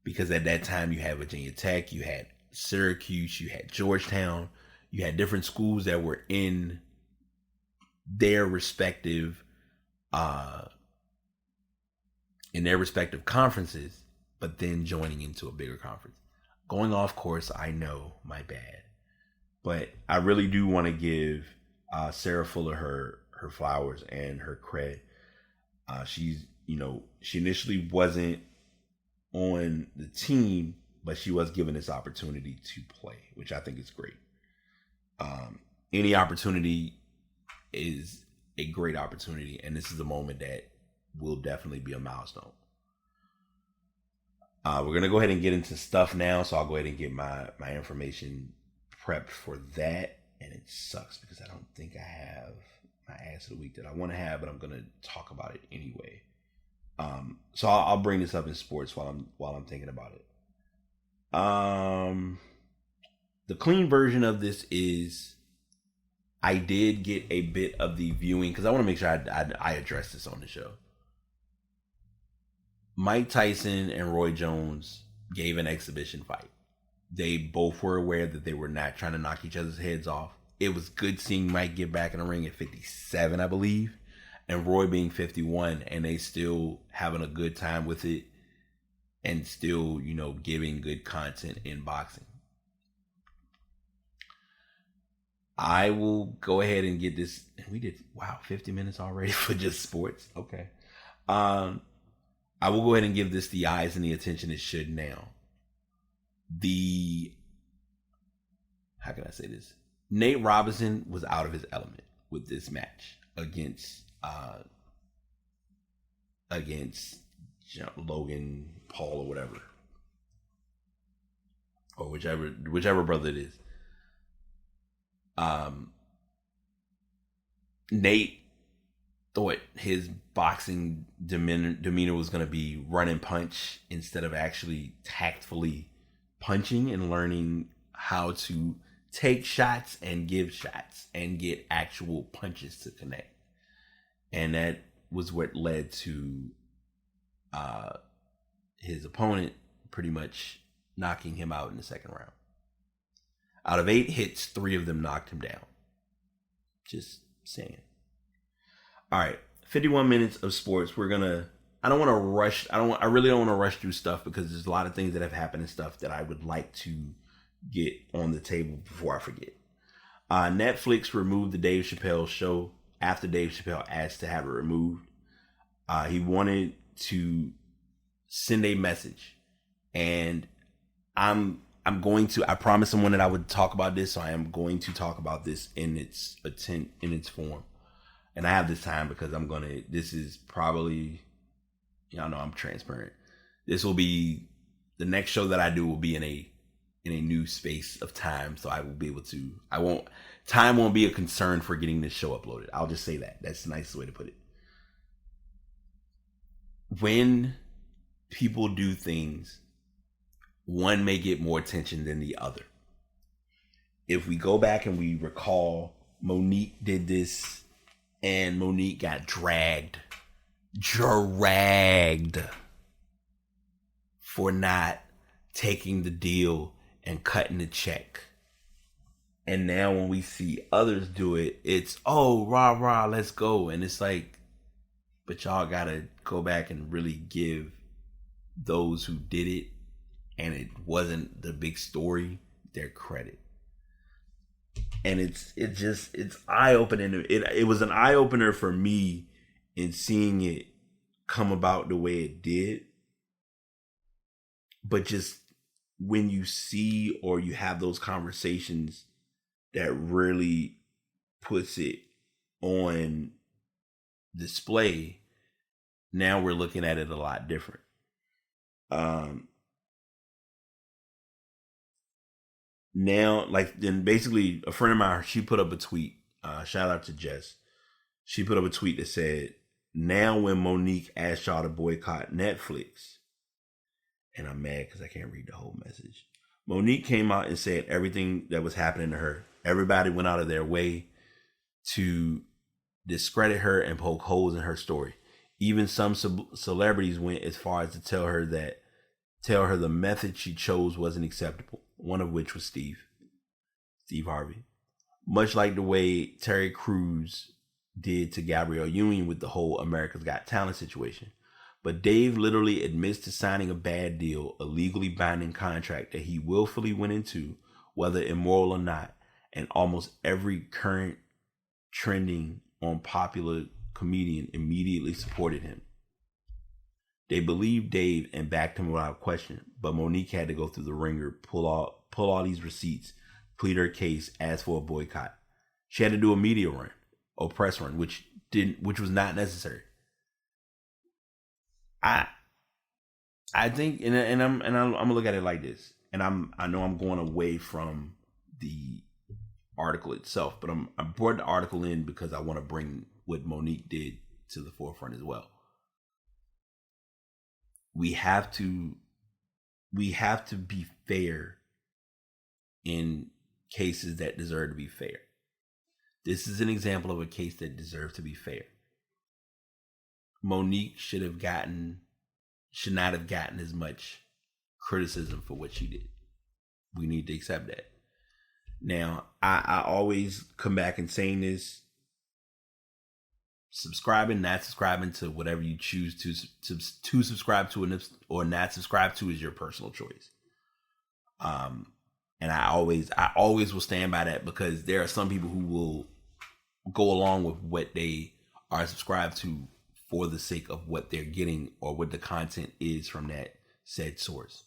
Because at that time you had Virginia Tech, you had Syracuse, you had Georgetown, you had different schools that were in their respective conferences, but then joining into a bigger conference. Going off course, I know, my bad. But I really do want to give Sarah Fuller her flowers and her cred. She initially wasn't on the team, but she was given this opportunity to play, which I think is great. Any opportunity is a great opportunity, and this is a moment that will definitely be a milestone. We're going to go ahead and get into stuff now, so I'll go ahead and get my information prepped for that. And it sucks because I don't think I have my ass of the week that I want to have, but I'm going to talk about it anyway. So I'll bring this up in sports while I'm thinking about it. The clean version of this is I did get a bit of the viewing because I want to make sure I address this on the show. Mike Tyson and Roy Jones gave an exhibition fight. They both were aware that they were not trying to knock each other's heads off. It was good seeing Mike get back in the ring at 57, I believe, and Roy being 51, and they still having a good time with it and still, giving good content in boxing. I will go ahead and get this. We did, 50 minutes already for just sports. Okay. I will go ahead and give this the eyes and the attention it should now. How can I say this? Nate Robinson was out of his element with this match against Logan Paul or whatever, or whichever brother it is. Nate thought his boxing demeanor was going to be run and punch instead of actually tactfully punching and learning how to take shots and give shots and get actual punches to connect. And that was what led to his opponent pretty much knocking him out in the second round. Out of 8 hits, 3 of them knocked him down. Just saying. All right, 51 minutes of sports. I don't want to rush. I really don't want to rush through stuff because there's a lot of things that have happened and stuff that I would like to get on the table before I forget. Netflix removed the Dave Chappelle show after Dave Chappelle asked to have it removed. He wanted to send a message, and I promised someone that I would talk about this, so I am going to talk about this in its form. And I have this time because this is probably, y'all know I'm transparent. This will be, the next show that I do will be in a new space of time. So I will be able to, time won't be a concern for getting this show uploaded. I'll just say that. That's the nicest way to put it. When people do things, one may get more attention than the other. If we go back and we recall, Monique did this, and Monique got dragged for not taking the deal and cutting the check. And now when we see others do it, it's, oh, rah, rah, let's go. And it's like, but y'all gotta go back and really give those who did it and it wasn't the big story their credit. And it's eye opening. It was an eye opener for me in seeing it come about the way it did. But just when you see or you have those conversations that really puts it on display, now we're looking at it a lot different. Now, then basically a friend of mine, she put up a tweet, shout out to Jess. She put up a tweet that said, now when Monique asked y'all to boycott Netflix, and I'm mad because I can't read the whole message. Monique came out and said everything that was happening to her. Everybody went out of their way to discredit her and poke holes in her story. Even some celebrities went as far as to tell her the method she chose wasn't acceptable. One of which was Steve Harvey. Much like the way Terry Crews did to Gabrielle Union with the whole America's Got Talent situation. But Dave literally admits to signing a bad deal, a legally binding contract that he willfully went into, whether immoral or not, and almost every current trending on popular comedian immediately supported him. They believed Dave and backed him without question, but Monique had to go through the ringer, pull all these receipts, plead her case, ask for a boycott. She had to do a media run, or press run, which was not necessary. I think, and I'm gonna look at it like this, and I know I'm going away from the article itself, but I brought the article in because I want to bring what Monique did to the forefront as well. We have to be fair in cases that deserve to be fair. This is an example of a case that deserves to be fair. Monique should not have gotten as much criticism for what she did. We need to accept that. Now, I always come back and saying this: subscribing, not subscribing to whatever you choose to subscribe to or not subscribe to is your personal choice. And I always will stand by that, because there are some people who will go along with what they are subscribed to for the sake of what they're getting or what the content is from that said source.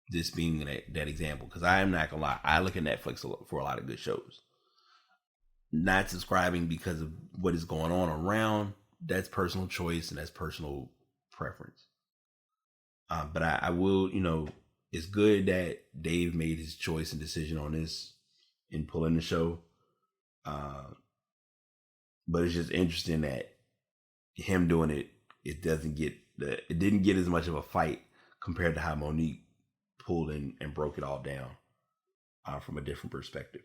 This being that example, because I am not gonna lie, I look at Netflix for a lot of good shows. Not subscribing because of what is going on around, that's personal choice and that's personal preference. But I will, it's good that Dave made his choice and decision on this in pulling the show. But it's just interesting that him doing it, it didn't get as much of a fight compared to how Monique pulled in and broke it all down from a different perspective.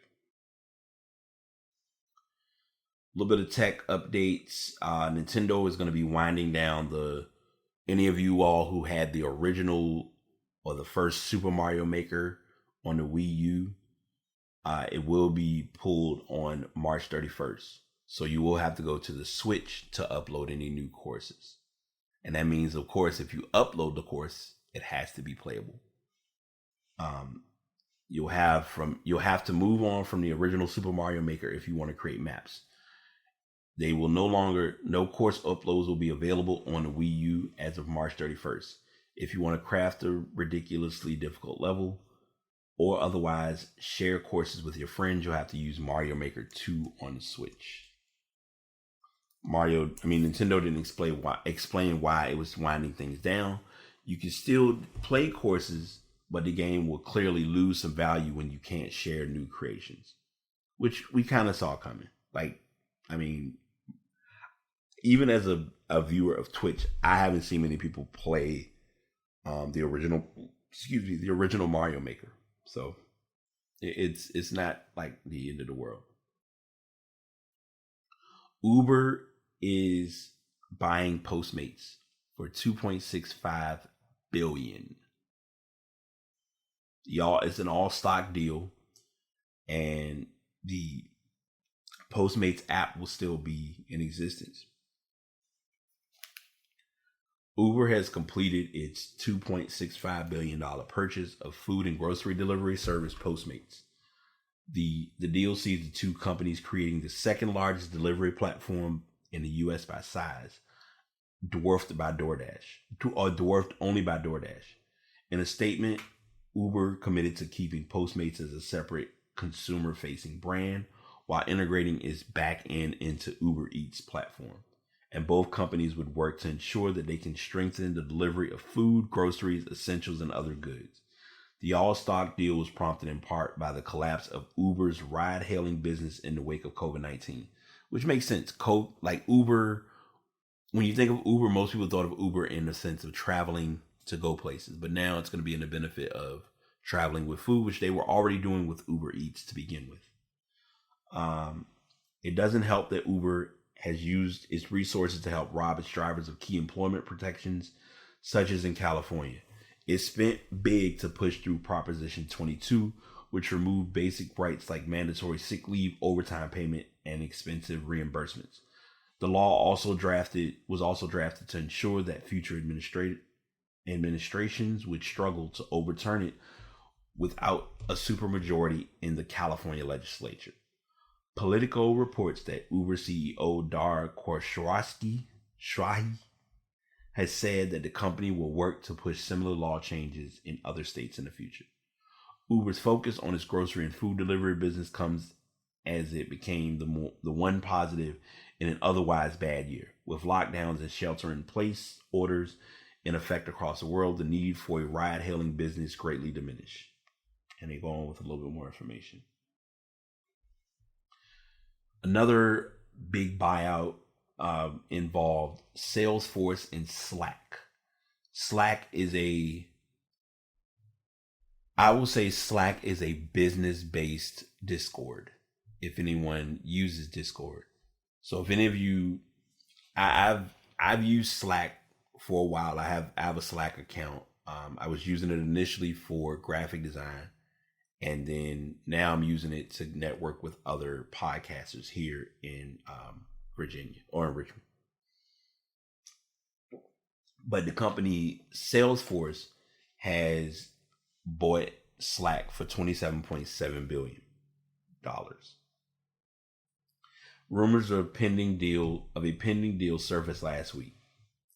A little bit of tech updates. Nintendo is going to be winding down any of you all who had the original or the first Super Mario Maker on the Wii U, it will be pulled on March 31st. So you will have to go to the Switch to upload any new courses. And that means, of course, if you upload the course, it has to be playable. You'll have to move on from the original Super Mario Maker if you want to create maps. They will no course uploads will be available on the Wii U as of March 31st. If you want to craft a ridiculously difficult level or otherwise share courses with your friends, you'll have to use Mario Maker 2 on the Switch. Nintendo didn't explain why it was winding things down. You can still play courses, but the game will clearly lose some value when you can't share new creations, which we kind of saw coming. Even as a viewer of Twitch, I haven't seen many people play the original Mario Maker. So it's not like the end of the world. Uber is buying Postmates for $2.65 billion. Y'all, it's an all stock deal, and the Postmates app will still be in existence. Uber has completed its $2.65 billion purchase of food and grocery delivery service Postmates. The deal sees the two companies creating the second largest delivery platform in the U.S. by size, dwarfed only by DoorDash. In a statement, Uber committed to keeping Postmates as a separate consumer-facing brand while integrating its back end into Uber Eats platform. And both companies would work to ensure that they can strengthen the delivery of food, groceries, essentials, and other goods. The all-stock deal was prompted in part by the collapse of Uber's ride-hailing business in the wake of COVID-19, which makes sense. Like Uber, when you think of Uber, most people thought of Uber in the sense of traveling to go places, but now it's going to be in the benefit of traveling with food, which they were already doing with Uber Eats to begin with. It doesn't help that Uber has used its resources to help rob its drivers of key employment protections, such as in California. It spent big to push through Proposition 22, which removed basic rights like mandatory sick leave, overtime payment, and expensive reimbursements. The law was also drafted to ensure that future administrations would struggle to overturn it without a supermajority in the California legislature. Politico reports that Uber CEO Dara Khosrowshahi has said that the company will work to push similar law changes in other states in the future. Uber's focus on its grocery and food delivery business comes as it became the one positive in an otherwise bad year. With lockdowns and shelter-in-place orders in effect across the world, the need for a ride-hailing business greatly diminished. And they go on with a little bit more information. Another big buyout involved Salesforce and Slack. Slack is a business-based Discord, if anyone uses Discord. So if any of you, I've used Slack for a while. I have a Slack account. I was using it initially for graphic design, and then now I'm using it to network with other podcasters here in Virginia or in Richmond. But the company Salesforce has bought Slack for $27.7 billion. Rumors of a pending deal surfaced last week,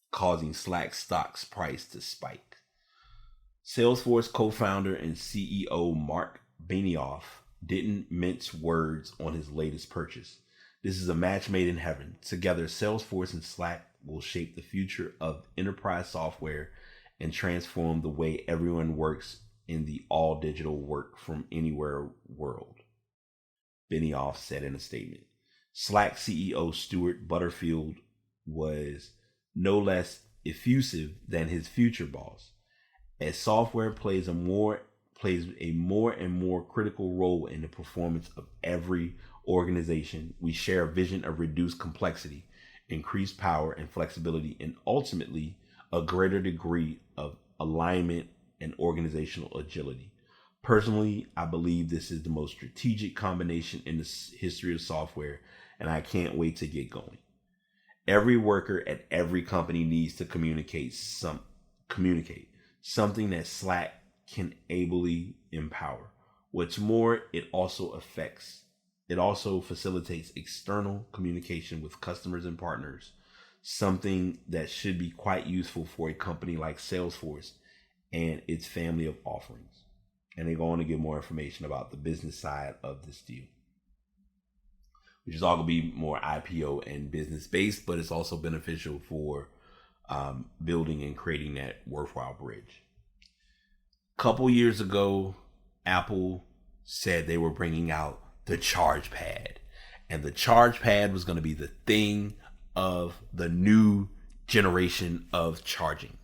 causing Slack stock's price to spike. Salesforce co-founder and CEO Mark Benioff didn't mince words on his latest purchase. This is a match made in heaven. Together, Salesforce and Slack will shape the future of enterprise software and transform the way everyone works in the all-digital work from anywhere world, Benioff said in a statement. Slack CEO Stuart Butterfield was no less effusive than his future boss. As software plays a more and more critical role in the performance of every organization, we share a vision of reduced complexity, increased power and flexibility, and ultimately a greater degree of alignment and organizational agility. Personally, I believe this is the most strategic combination in the history of software, and I can't wait to get going. Every worker at every company needs to communicate, something that Slack can ably empower. What's more, it also facilitates external communication with customers and partners, something that should be quite useful for a company like Salesforce and its family of offerings. And they go on to give more information about the business side of this deal, which is all going to be more IPO and business based, but it's also beneficial for building and creating that worthwhile bridge. A couple years ago, Apple said they were bringing out the Charge Pad, and the Charge Pad was going to be the thing of the new generation of charging.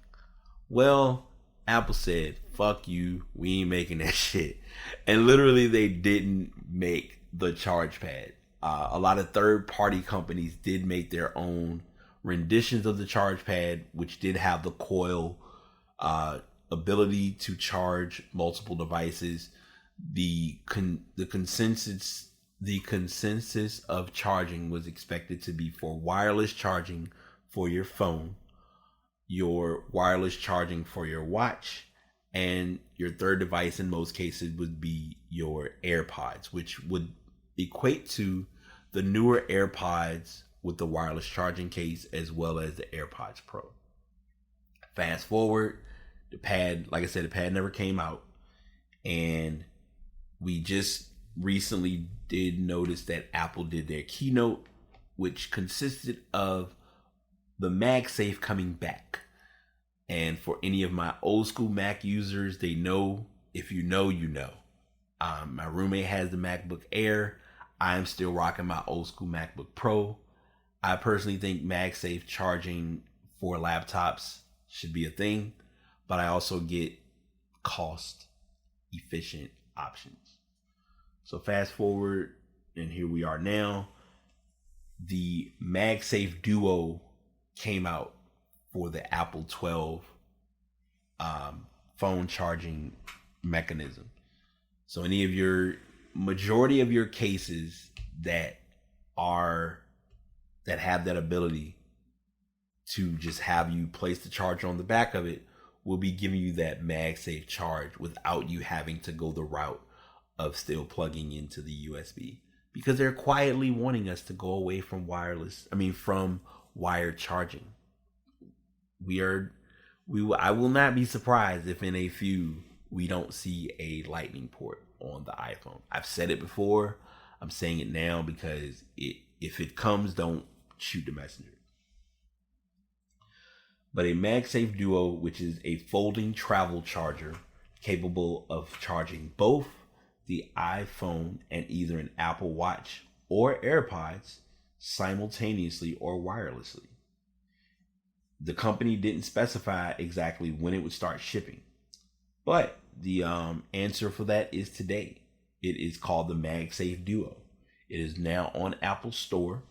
Well, Apple said, fuck you, we ain't making that shit. And literally they didn't make the Charge Pad. A lot of third-party companies did make their own renditions of the Charge Pad, which did have the coil ability to charge multiple devices. The consensus of charging was expected to be for wireless charging for your phone, your wireless charging for your watch, and your third device in most cases would be your AirPods, which would equate to the newer AirPods with the wireless charging case, as well as the AirPods Pro. Fast forward, the pad, like I said, the pad never came out, and we just recently did notice that Apple did their keynote, which consisted of the MagSafe coming back. And for any of my old school Mac users, they know, if you know, you know. My roommate has the MacBook Air. I'm still rocking my old school MacBook Pro. I personally think MagSafe charging for laptops should be a thing, but I also get cost efficient options. So fast forward, and here we are now. The MagSafe Duo came out for the Apple 12 phone charging mechanism. So any of your majority of your cases that have that ability to just have you place the charger on the back of it will be giving you that MagSafe charge without you having to go the route of still plugging into the USB, because they're quietly wanting us to go away from from wired charging. I will not be surprised if in a few we don't see a lightning port on the iPhone. I've said it before. I'm saying it now because if it comes, don't shoot the messenger. But a MagSafe Duo, which is a folding travel charger capable of charging both the iPhone and either an Apple Watch or AirPods simultaneously or wirelessly. The company didn't specify exactly when it would start shipping, but the answer for that is today. It is called the MagSafe Duo. It is now on Apple Store,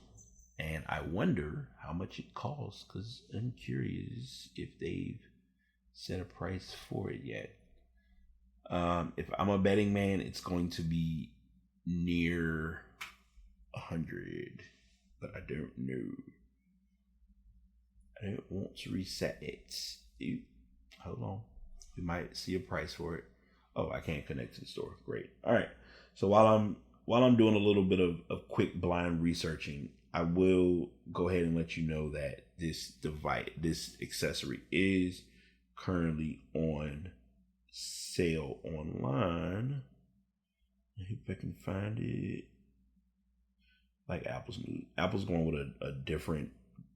and I wonder how much it costs, because I'm curious if they've set a price for it yet. If I'm a betting man, it's going to be near 100, but I don't know. I don't want to reset it. Hold on. We might see a price for it. Oh, I can't connect to the store. Great. All right. So while I'm doing a little bit of quick blind researching, I will go ahead and let you know that this accessory is currently on sale online. If I can find it. Like Apple's going with a different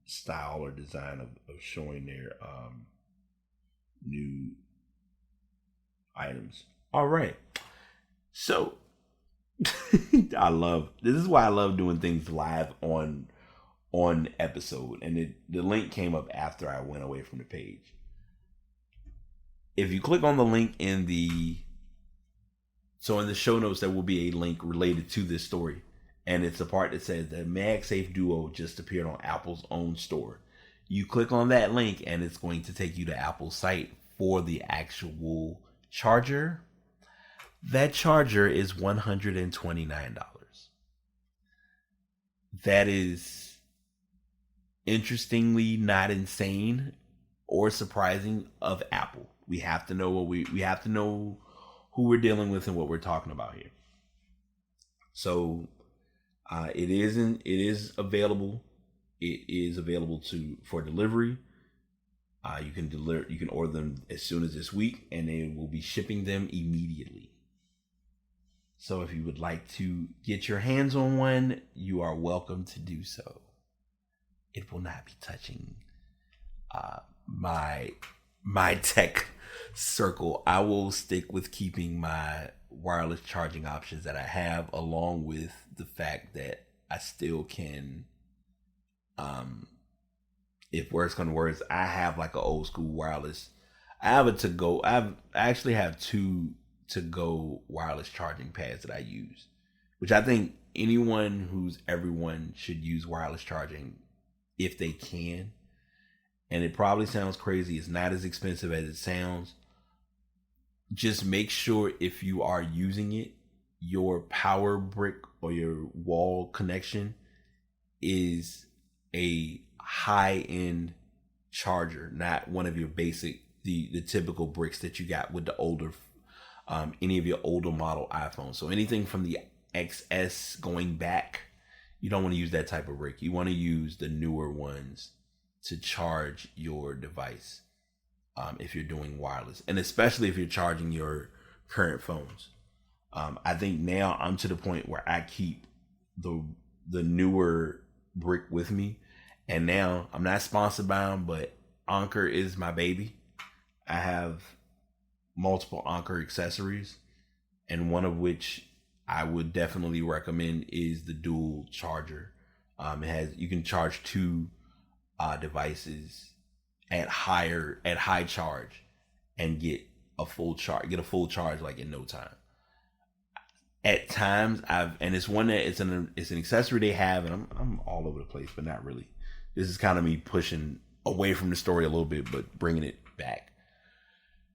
style or design of showing their new items. All right. So this is why I love doing things live on episode, and the link came up after I went away from the page. If you click on the link in the show notes, there will be a link related to this story, and it's a part that says that MagSafe Duo just appeared on Apple's own store. You click on that link and it's going to take you to Apple's site for the actual charger. That charger is $129. That is interestingly not insane or surprising of Apple. We have to know we have to know who we're dealing with and what we're talking about here. So it is available. It is available for delivery. You can order them as soon as this week, and they will be shipping them immediately. So if you would like to get your hands on one, you are welcome to do so. It will not be touching my tech circle. I will stick with keeping my wireless charging options that I have, along with the fact that I still can, if worse comes to worse, I have like an old school wireless. I have a to-go. I actually have two to-go wireless charging pads that I use, which I think everyone should use wireless charging if they can. And it probably sounds crazy. It's not as expensive as it sounds. Just make sure if you are using it, your power brick or your wall connection is a high-end charger, not one of your basic, the typical bricks that you got with the older, any of your older model iPhones. So anything from the XS going back, you don't want to use that type of brick. You want to use the newer ones to charge your device, if you're doing wireless, and especially if you're charging your current phones. I think now I'm to the point where I keep the newer brick with me, and now I'm not sponsored by them, but Anker is my baby. I have multiple Anker accessories, and one of which I would definitely recommend is the dual charger. You can charge two devices at high charge and get a full charge like in no time. At times and it's one that it's an accessory they have, and I'm all over the place, but not really. This is kind of me pushing away from the story a little bit, but bringing it back.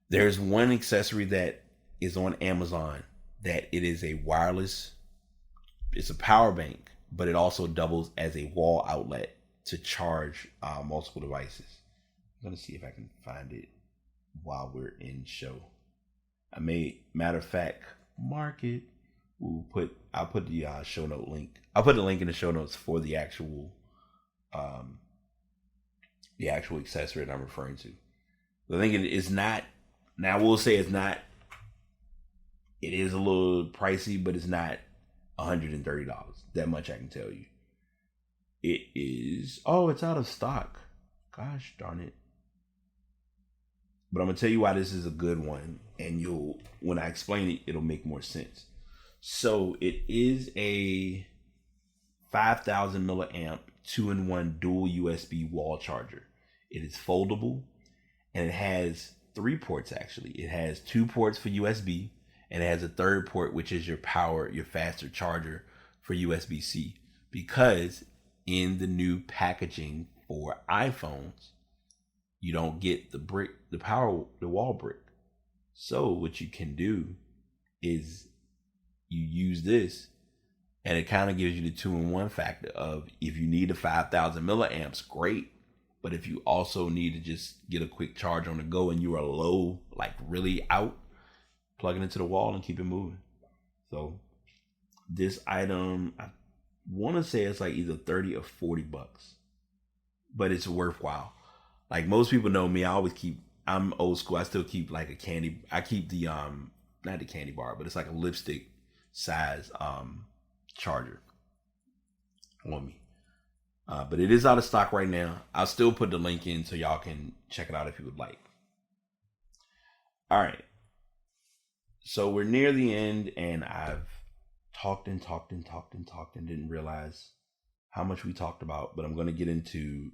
There's one accessory that is on Amazon that it is a wireless, it's a power bank, but it also doubles as a wall outlet to charge multiple devices. I'm gonna see if I can find it while we're in show. Matter of fact, mark it. I'll put the show note link. I'll put the link in the show notes for the actual accessory that I'm referring to. I think it is not. Now I will say it's not. It is a little pricey, but it's not $130. That much I can tell you. It is. Oh, it's out of stock. Gosh darn it. But I'm gonna tell you why this is a good one, and when I explain it, it'll make more sense. So it is a 5,000 milliamp 2-in-1 dual USB wall charger. It is foldable, and it has 3 ports actually. It has 2 ports for USB, and it has a third port, which is your faster charger for USB-C. Because in the new packaging for iPhones, you don't get the wall brick. So what you can do is you use this, and it kind of gives you the 2-in-1 factor of, if you need a 5,000 milliamps, great. But if you also need to just get a quick charge on the go and you are low, like really out, plug it into the wall and keep it moving. So this item, I want to say it's like either 30 or 40 bucks, but it's worthwhile. Like most people know me, I'm old school. I still keep like I keep the not the candy bar, but it's like a lipstick size charger on me. But it is out of stock right now. I'll still put the link in so y'all can check it out if you would like. All right. So we're near the end, and I've talked and didn't realize how much we talked about, but I'm going to get into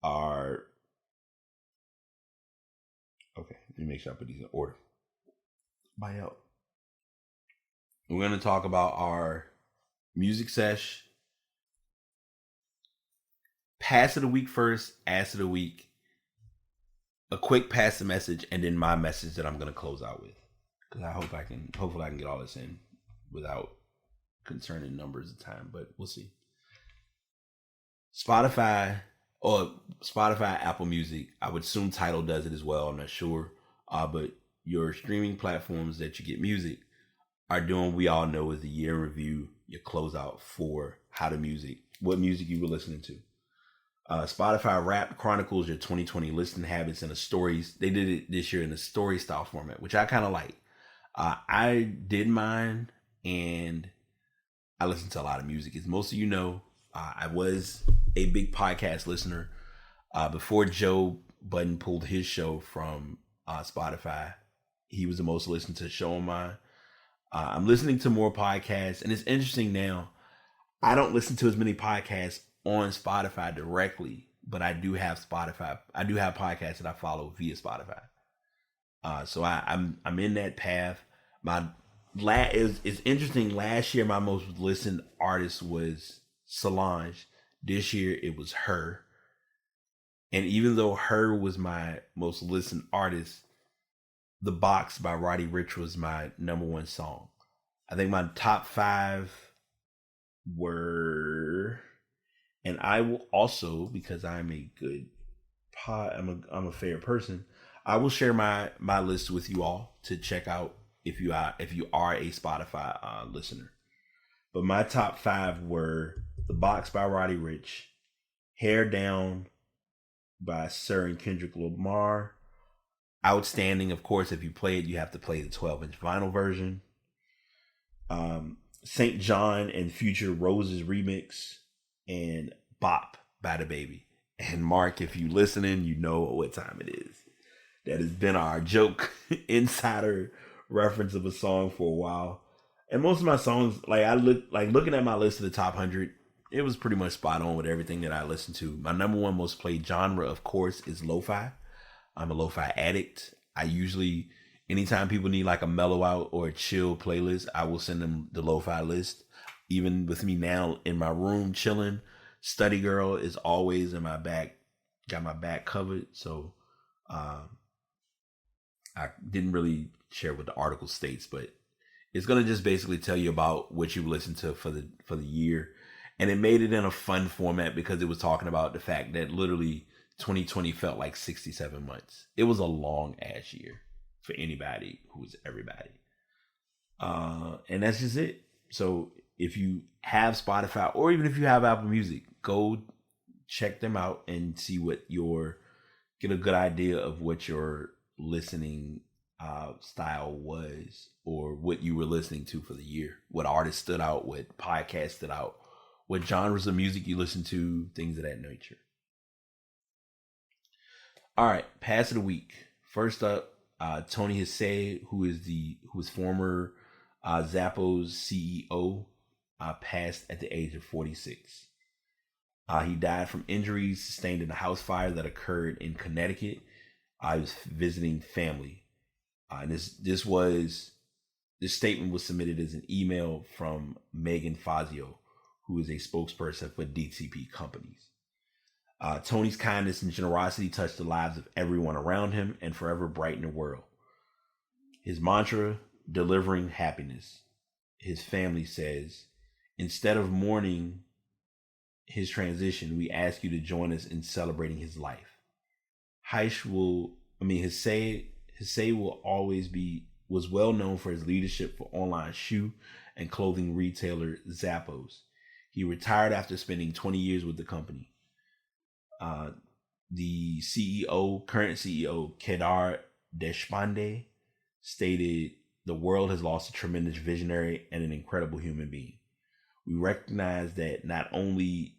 okay, let me make sure I put these in order. Buy out. We're going to talk about our music sesh. Pass of the week first, ass of the week, a quick pass the message, and then my message that I'm going to close out with. Because hopefully I can get all this in without concerning numbers of time, but we'll see. Spotify, Apple Music, I would assume Tidal does it as well, I'm not sure. But your streaming platforms that you get music are doing, we all know, is the year in review, your closeout for what music you were listening to. Spotify Wrapped chronicles your 2020 listening habits in a stories. They did it this year in a story style format, which I kind of like. I did mine, and I listen to a lot of music. As most of you know, I was a big podcast listener. Before Joe Budden pulled his show from Spotify, he was the most listened to show on mine. I'm listening to more podcasts, and it's interesting now. I don't listen to as many podcasts on Spotify directly, but I do have Spotify. I do have podcasts that I follow via Spotify. So I'm in that path. It's interesting. Last year, my most listened artist was Solange. This year, it was Her. And even though Her was my most listened artist, The Box by Roddy Ricch was my number 1 song. I think my top 5 were, and I will also, because I'm a good I'm a fair person. I will share my list with you all to check out if you are a Spotify listener. But my top 5 were The Box by Roddy Ricch, Hair Down by Sir and Kendrick Lamar, Outstanding, of course, if you play it, you have to play the 12-inch vinyl version. St. John and Future Roses remix, and Bop by the Baby. And Mark, if you listening, you know what time it is. That has been our joke insider reference of a song for a while. And most of my songs, looking at my list of the top 100, it was pretty much spot on with everything that I listened to. My number one most played genre, of course, is lo-fi. I'm a lo-fi addict. I usually, anytime people need like a mellow out or a chill playlist, I will send them the lo-fi list. Even with me now in my room chilling, Study Girl is always in my back, got my back covered. So I didn't really share what the article states, but it's gonna just basically tell you about what you listened to for the year. And it made it in a fun format because it was talking about the fact that literally 2020 felt like 67 months. It was a long ass year for anybody who's everybody. And that's just it. So if you have Spotify or even if you have Apple Music, go check them out and see get a good idea of what your listening style was, or what you were listening to for the year, what artists stood out, what podcasts stood out, what genres of music you listen to, things of that nature. All right, pass of the week. First up, Tony Hsieh, who is former Zappos CEO, passed at the age of 46. He died from injuries sustained in a house fire that occurred in Connecticut. He was visiting family. And this statement was submitted as an email from Megan Fazio, who is a spokesperson for DTP Companies. Tony's kindness and generosity touched the lives of everyone around him and forever brightened the world. His mantra, delivering happiness. His family says, instead of mourning his transition, we ask you to join us in celebrating his life. Hsieh was well known for his leadership for online shoe and clothing retailer Zappos. He retired after spending 20 years with the company. The current CEO, Kedar Deshpande, stated, "The world has lost a tremendous visionary and an incredible human being. We recognize that not only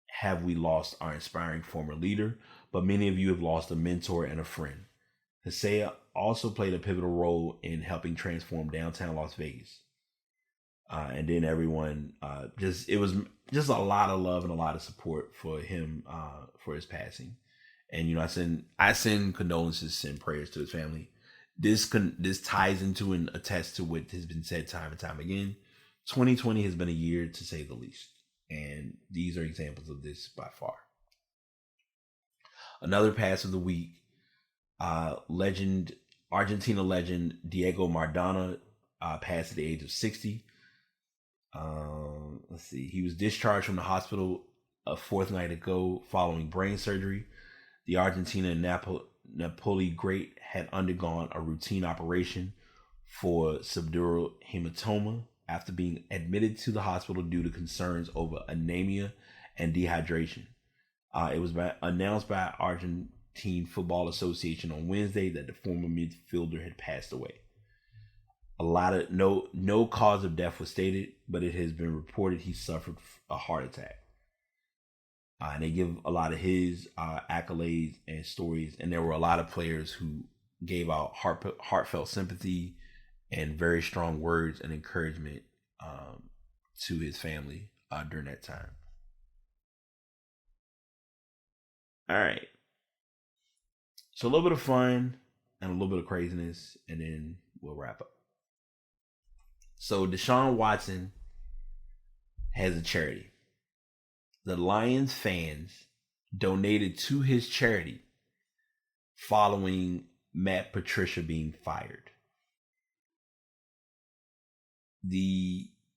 have we lost our inspiring former leader, but many of you have lost a mentor and a friend." Hsieh also played a pivotal role in helping transform downtown Las Vegas. And then everyone, it was just a lot of love and a lot of support for him, for his passing. And, I send condolences, send prayers to his family. This ties into and attests to what has been said time and time again. 2020 has been a year, to say the least. And these are examples of this by far. Another pass of the week, Argentina legend Diego Maradona passed at the age of 60. Let's see. He was discharged from the hospital a fortnight ago following brain surgery. The Argentina Napoli great had undergone a routine operation for subdural hematoma after being admitted to the hospital due to concerns over anemia and dehydration. It was announced by Argentine Football Association on Wednesday that the former midfielder had passed away. No cause of death was stated, but it has been reported he suffered a heart attack. And they give a lot of his accolades and stories, and there were a lot of players who gave out heartfelt sympathy and very strong words and encouragement to his family during that time. All right. So a little bit of fun and a little bit of craziness, and then we'll wrap up. So Deshaun Watson has a charity. The Lions fans donated to his charity following Matt Patricia being fired.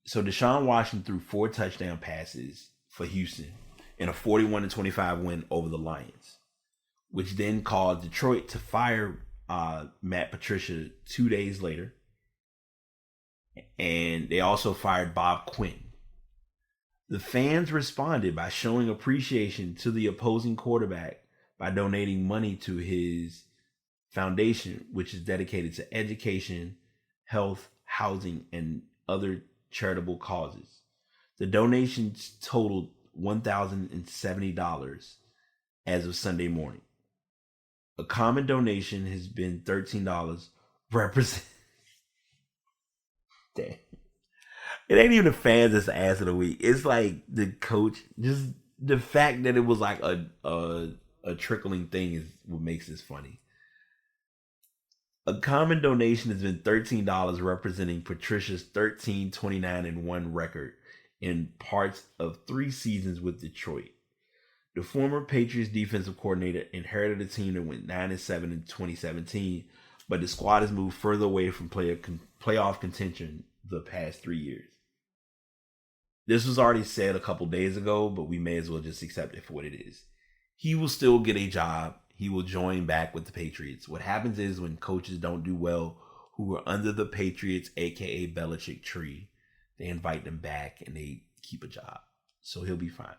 So Deshaun Watson threw 4 touchdown passes for Houston in a 41-25 win over the Lions. which then caused Detroit to fire Matt Patricia 2 days later. And they also fired Bob Quinn. The fans responded by showing appreciation to the opposing quarterback by donating money to his foundation, which is dedicated to education, health, housing, and other charitable causes. The donations totaled $1,070 as of Sunday morning. A common donation has been $13 represent. Damn. It ain't even the fans that's the ass of the week. It's like the coach. Just the fact that it was like a trickling thing is what makes this funny. A common donation has been $13, representing Patricia's 13-29-1 record in parts of 3 seasons with Detroit. The former Patriots defensive coordinator inherited a team that went 9-7 in 2017, but the squad has moved further away from playoff contention the past 3 years. This was already said a couple days ago, but we may as well just accept it for what it is. He will still get a job. He will join back with the Patriots. What happens is when coaches don't do well, who are under the Patriots, aka Belichick tree, they invite them back and they keep a job. So he'll be fine.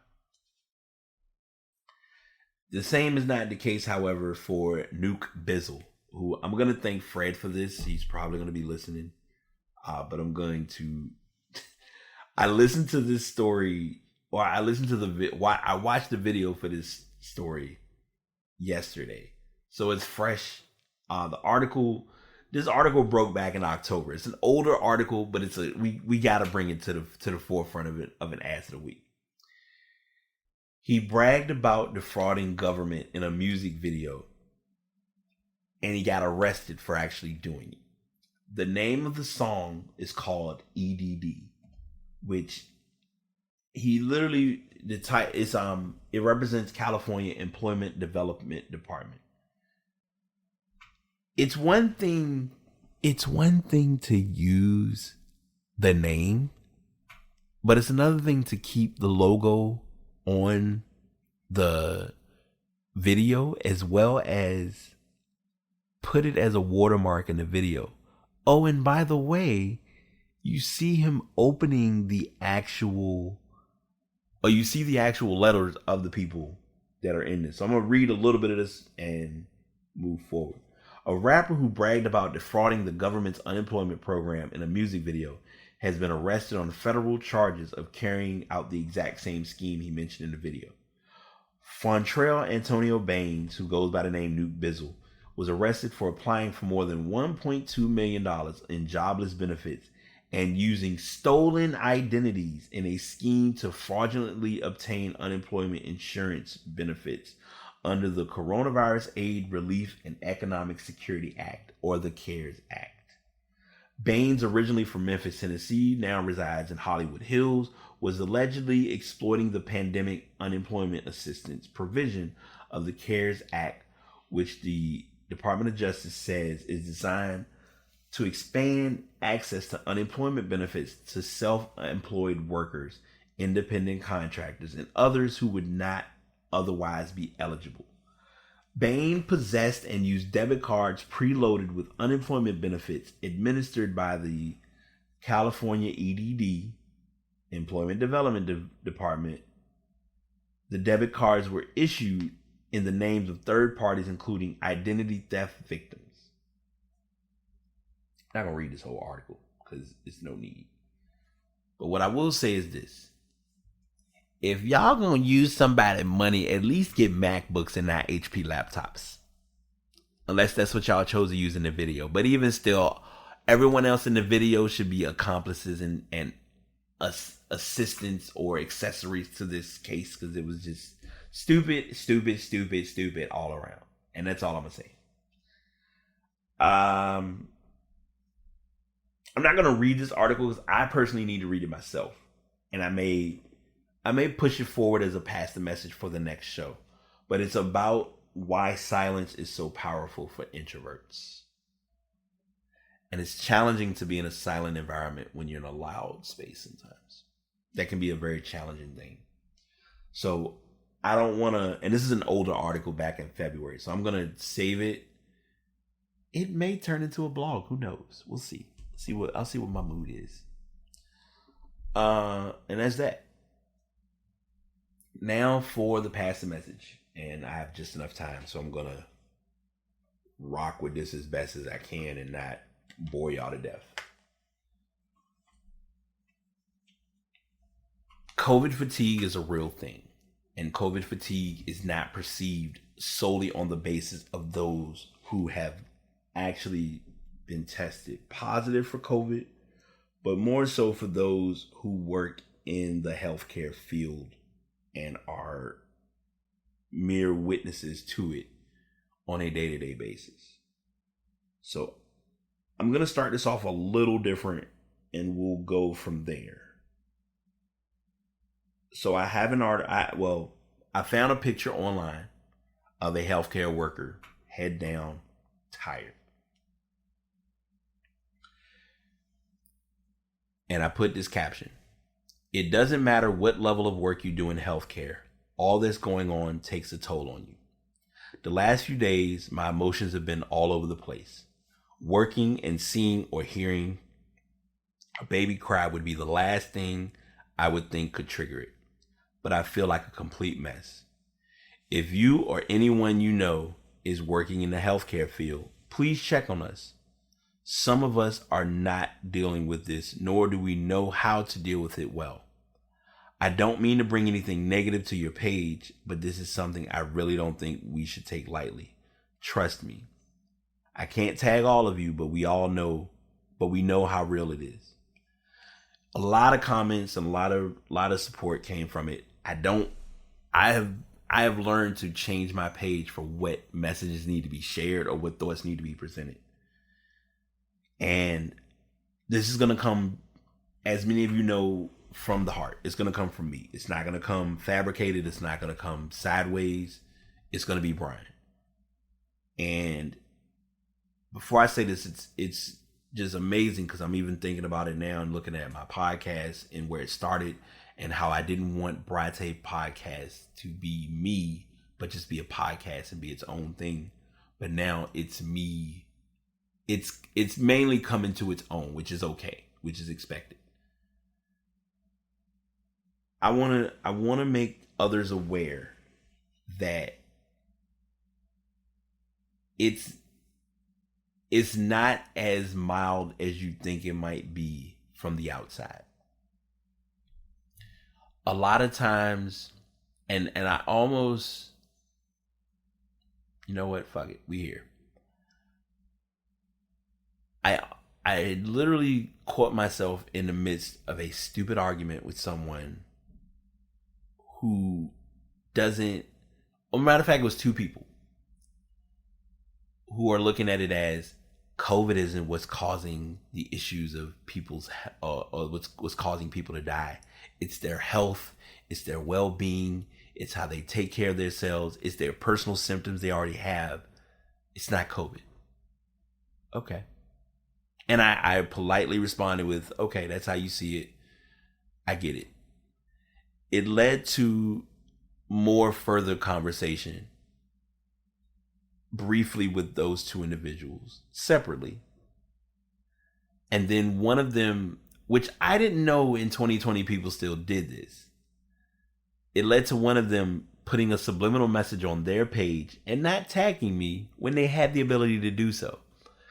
The same is not the case, however, for Nuke Bizzle, who I'm going to thank Fred for this. He's probably going to be listening. But I'm going to... I listened to this story, or I watched the video for this story yesterday. So it's fresh. This article broke back in October. It's an older article, but we got to bring it to the forefront of an ass of the week. He bragged about defrauding government in a music video, and he got arrested for actually doing it. The name of the song is called EDD, which he literally it represents California Employment Development Department. It's one thing to use the name, but it's another thing to keep the logo on the video as well as put it as a watermark in the video. Oh, and by the way, you see him opening the actual letters of the people that are in this. So I'm going to read a little bit of this and move forward. A rapper who bragged about defrauding the government's unemployment program in a music video has been arrested on federal charges of carrying out the exact same scheme he mentioned in the video. Fontrell Antonio Baines, who goes by the name Nuke Bizzle, was arrested for applying for more than $1.2 million in jobless benefits and using stolen identities in a scheme to fraudulently obtain unemployment insurance benefits under the Coronavirus Aid, Relief, and Economic Security Act, or the CARES Act. Baines, originally from Memphis, Tennessee, now resides in Hollywood Hills, was allegedly exploiting the pandemic unemployment assistance provision of the CARES Act, which the Department of Justice says is designed to expand access to unemployment benefits to self-employed workers, independent contractors, and others who would not otherwise be eligible. Bain possessed and used debit cards preloaded with unemployment benefits administered by the California EDD, Employment Development Department. The debit cards were issued in the names of third parties, including identity theft victims. I'm not going to read this whole article because it's no need. But what I will say is this. If y'all going to use somebody's money, at least get MacBooks and not HP laptops. Unless that's what y'all chose to use in the video. But even still, everyone else in the video should be accomplices and assistants or accessories to this case, because it was just stupid all around. And that's all I'm going to say. I'm not going to read this article because I personally need to read it myself. And I may push it forward as a pass the message for the next show. But it's about why silence is so powerful for introverts. And it's challenging to be in a silent environment when you're in a loud space sometimes. That can be a very challenging thing. So I don't want to, and this is an older article back in February, so I'm going to save it. It may turn into a blog. Who knows? We'll see. I'll see what my mood is. And that's that. Now for the pass the message. And I have just enough time, so I'm going to rock with this as best as I can and not bore y'all to death. COVID fatigue is a real thing. And COVID fatigue is not perceived solely on the basis of those who have actually been tested positive for COVID, but more so for those who work in the healthcare field and are mere witnesses to it on a day-to-day basis. So I'm going to start this off a little different and we'll go from there. So I have an article. I found a picture online of a healthcare worker, head down, tired. And I put this caption: "It doesn't matter what level of work you do in healthcare, all that's going on takes a toll on you. The last few days, my emotions have been all over the place. Working and seeing or hearing a baby cry would be the last thing I would think could trigger it. But I feel like a complete mess. If you or anyone you know is working in the healthcare field, please check on us. Some of us are not dealing with this, nor do we know how to deal with it well. I don't mean to bring anything negative to your page, but this is something I really don't think we should take lightly. Trust me. I can't tag all of you, but we know how real it is." A lot of comments and a lot of support came from it. I have learned to change my page for what messages need to be shared or what thoughts need to be presented. And this is going to come, as many of you know, from the heart. It's going to come from me. It's not going to come fabricated. It's not going to come sideways. It's going to be Brian. And before I say this, it's just amazing because I'm even thinking about it now and looking at my podcast and where it started and how I didn't want Brite Podcast to be me, but just be a podcast and be its own thing. But now it's me. It's mainly coming to its own, which is okay, which is expected. I want to make others aware that it's not as mild as you think it might be from the outside. A lot of times, and I almost, you know what, fuck it, we here. I literally caught myself in the midst of a stupid argument with someone who doesn't, matter of fact, it was two people who are looking at it as COVID isn't what's causing the issues of people's, or what's causing people to die. It's their health, it's their well-being, it's how they take care of themselves, it's their personal symptoms they already have. It's not COVID. Okay. And I politely responded with, okay, that's how you see it. I get it. It led to more further conversation briefly with those two individuals separately. And then one of them, which I didn't know in 2020 people still did this. It led to one of them putting a subliminal message on their page and not tagging me when they had the ability to do so.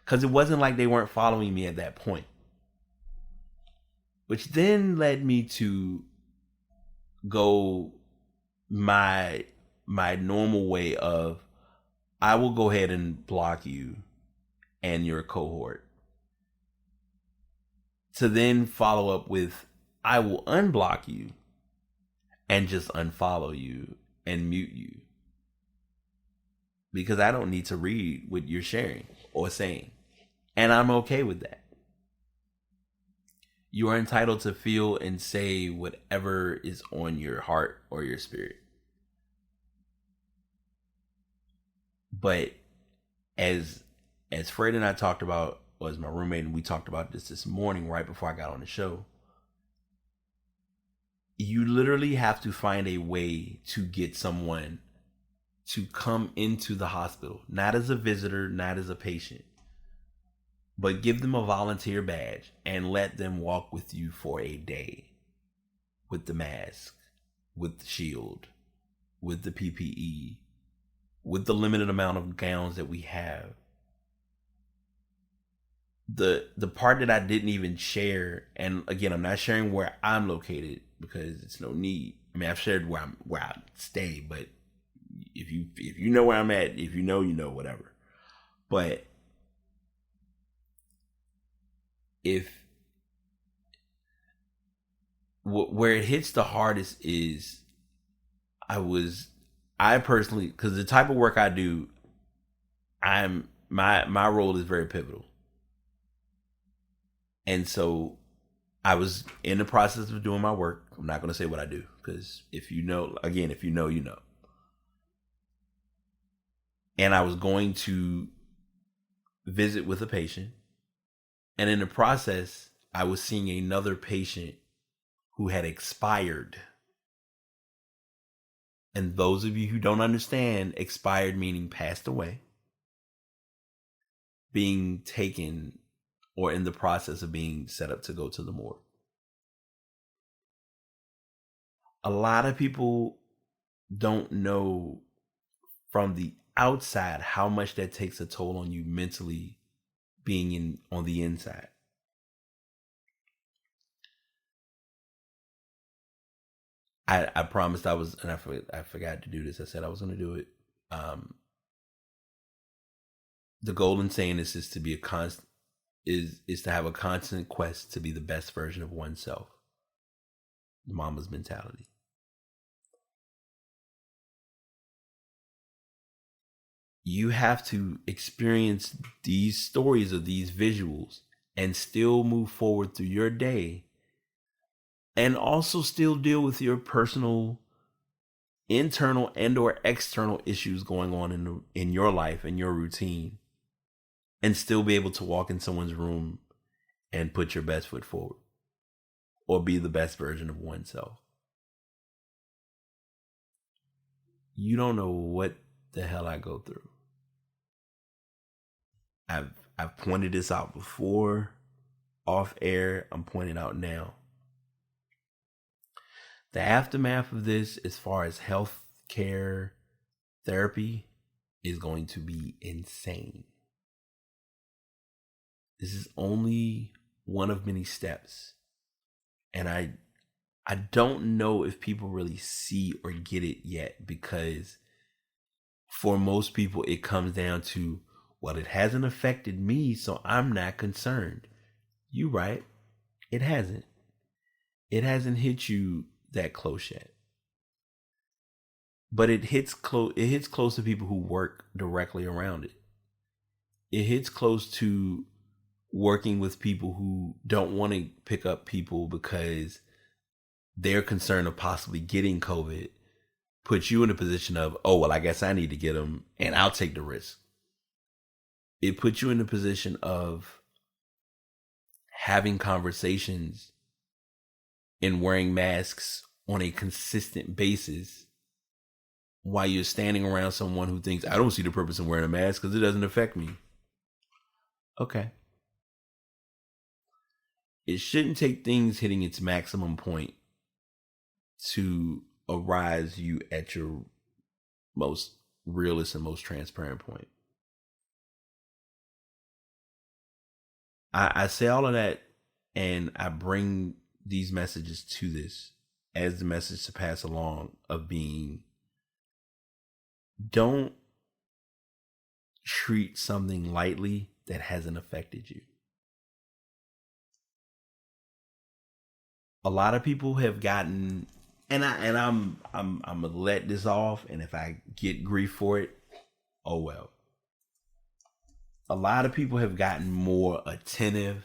Because it wasn't like they weren't following me at that point. Which then led me to go my normal way of, I will go ahead and block you and your cohort. To then follow up with, I will unblock you and just unfollow you and mute you. Because I don't need to read what you're sharing or saying. And I'm okay with that. You are entitled to feel and say whatever is on your heart or your spirit. But as Fred and I talked about, or as my roommate and we talked about this morning right before I got on the show, you literally have to find a way to get someone to come into the hospital, not as a visitor, not as a patient, but give them a volunteer badge and let them walk with you for a day with the mask, with the shield, with the PPE, with the limited amount of gowns that we have. The part that I didn't even share, and again, I'm not sharing where I'm located because it's no need. I mean, I've shared where I stay, but if you know where I'm at, if you know, whatever. But if where it hits the hardest is I personally, because the type of work I do, my role is very pivotal. And so I was in the process of doing my work. I'm not going to say what I do because if you know, you know. And I was going to visit with a patient. And in the process, I was seeing another patient who had expired. And those of you who don't understand, expired meaning passed away, being taken or in the process of being set up to go to the morgue. A lot of people don't know from the outside how much that takes a toll on you mentally being on the inside. I promised I was, and I forgot to do this. I said I was going to do it. The golden saying is to be a constant, is to have a constant quest to be the best version of oneself. The mama's mentality. You have to experience these stories or these visuals and still move forward through your day, and also still deal with your personal, internal and or external issues going on in your life and your routine, and still be able to walk in someone's room and put your best foot forward or be the best version of oneself. You don't know what the hell I go through. I've pointed this out before off air. I'm pointing out now. The aftermath of this, as far as health care therapy, is going to be insane. This is only one of many steps. And I don't know if people really see or get it yet, because for most people it comes down to, well, it hasn't affected me, so I'm not concerned. You right. It hasn't. It hasn't hit you that close yet. But it hits close to people who work directly around it. It hits close to working with people who don't want to pick up people because they're concerned of possibly getting COVID. Puts you in a position of, oh, well, I guess I need to get them and I'll take the risk. It puts you in a position of having conversations and wearing masks on a consistent basis while you're standing around someone who thinks, I don't see the purpose in wearing a mask because it doesn't affect me. Okay. It shouldn't take things hitting its maximum point to arise you at your most realist and most transparent point. I say all of that, and I bring these messages to this as the message to pass along of being, don't treat something lightly that hasn't affected you. A lot of people have gotten, and I'm gonna let this off, and if I get grief for it, oh well. A lot of people have gotten more attentive,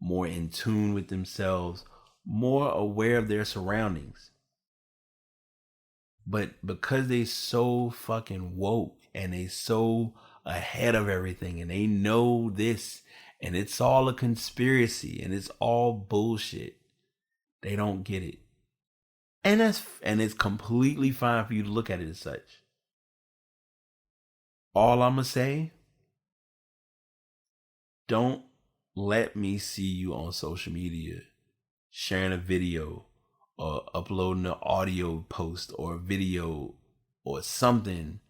more in tune with themselves, more aware of their surroundings. But because they so fucking woke and they so ahead of everything and they know this and it's all a conspiracy and it's all bullshit, they don't get it. And it's completely fine for you to look at it as such. All I'm going to say, don't let me see you on social media sharing a video or uploading an audio post or a video or something,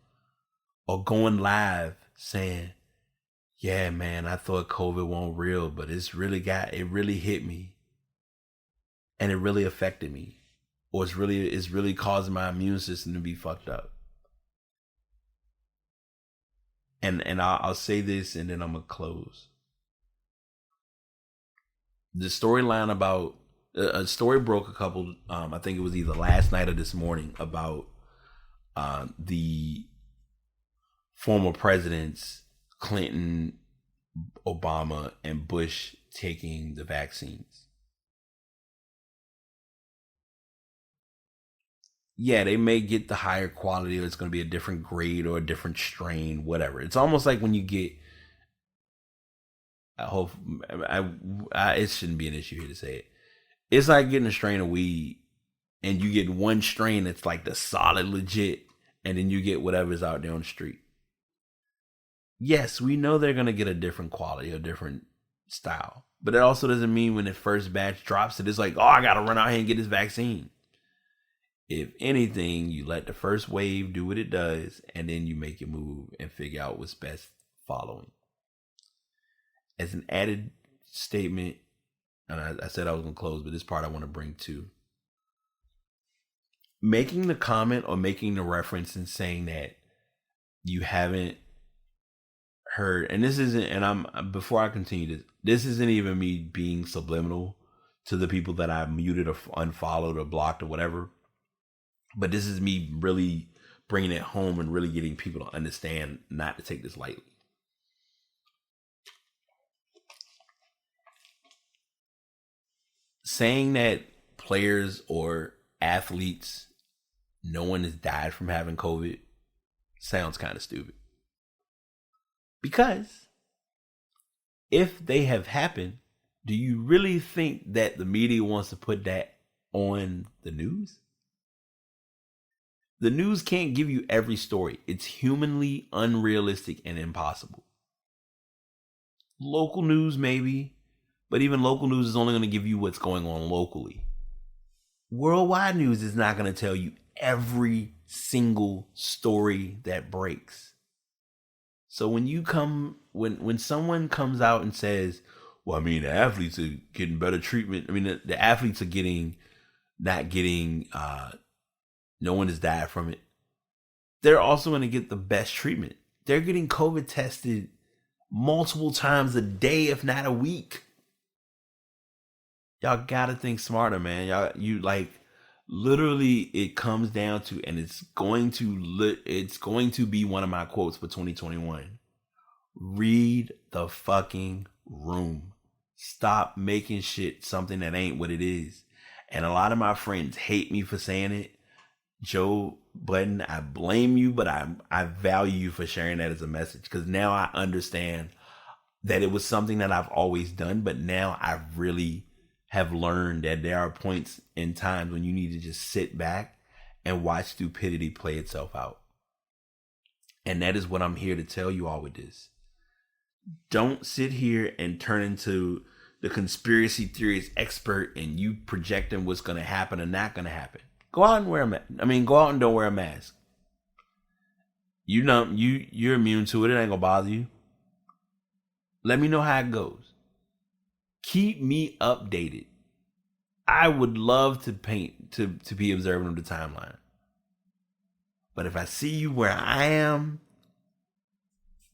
or going live saying, yeah, man, I thought COVID wasn't real, but it really hit me and it really affected me, or it's really causing my immune system to be fucked up. And I'll say this and then I'm gonna close. The storyline about a story broke a couple, I think it was either last night or this morning, about the former presidents Clinton, Obama, and Bush taking the vaccines. Yeah, they may get the higher quality, or it's going to be a different grade or a different strain, whatever. It's almost like when you get, it shouldn't be an issue here to say it. It's like getting a strain of weed and you get one strain that's like the solid legit, and then you get whatever's out there on the street. Yes, we know they're going to get a different quality, a different style. But it also doesn't mean when the first batch drops it's like, oh, I got to run out here and get this vaccine. If anything, you let the first wave do what it does, and then you make your move and figure out what's best following. As an added statement, and I said I was going to close, but this part I want to bring to. Making the comment or making the reference and saying that you haven't heard, and this isn't, and before I continue this isn't even me being subliminal to the people that I've muted or unfollowed or blocked or whatever, but this is me really bringing it home and really getting people to understand not to take this lightly. Saying that players or athletes, no one has died from having COVID, sounds kind of stupid. Because if they have happened, do you really think that the media wants to put that on the news? The news can't give you every story. It's humanly unrealistic and impossible. Local news maybe, but even local news is only going to give you what's going on locally. Worldwide news is not going to tell you every single story that breaks. So when someone comes out and says, well, I mean, the athletes are getting better treatment. I mean, the athletes are not getting, no one has died from it. They're also going to get the best treatment. They're getting COVID tested multiple times a day, if not a week. Y'all got to think smarter, man. You literally, it comes down to, and it's going to be one of my quotes for 2021. Read the fucking room. Stop making shit something that ain't what it is. And a lot of my friends hate me for saying it. Joe Budden, I blame you, but I value you for sharing that as a message, because now I understand that it was something that I've always done, but now I really have learned that there are points in times when you need to just sit back and watch stupidity play itself out. And that is what I'm here to tell you all with this. Don't sit here and turn into the conspiracy theories expert and you projecting what's going to happen or not going to happen. Go out and wear a mask. Go out and don't wear a mask. You're immune to it. It ain't gonna bother you. Let me know how it goes. Keep me updated. I would love to be observant of the timeline. But if I see you where I am,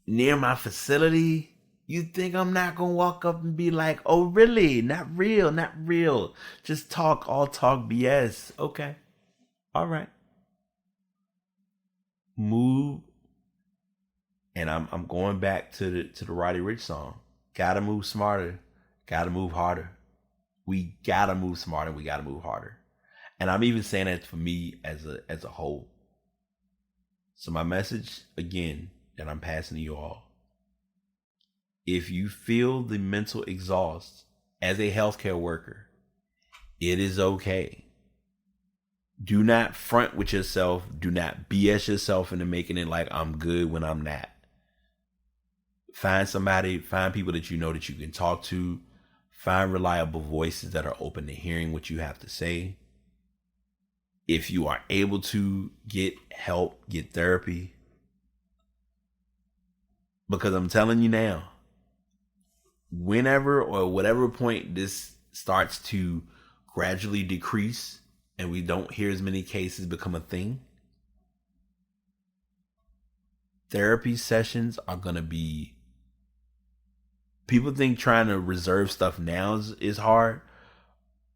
near my facility, you think I'm not gonna walk up and be like, oh really? Not real. Just all talk BS. Okay. All right. Move. And I'm going back to the Roddy Ricch song. Gotta move smarter. Gotta move harder. We gotta move smarter. We gotta move harder. And I'm even saying that for me as a whole. So my message again that I'm passing to you all. If you feel the mental exhaust as a healthcare worker, it is okay. Do not front with yourself. Do not BS yourself into making it like I'm good when I'm not. Find people that you know that you can talk to. Find reliable voices that are open to hearing what you have to say. If you are able to get help, get therapy. Because I'm telling you now, whenever or whatever point this starts to gradually decrease and we don't hear as many cases become a thing, therapy sessions are going to be... People think trying to reserve stuff now is hard.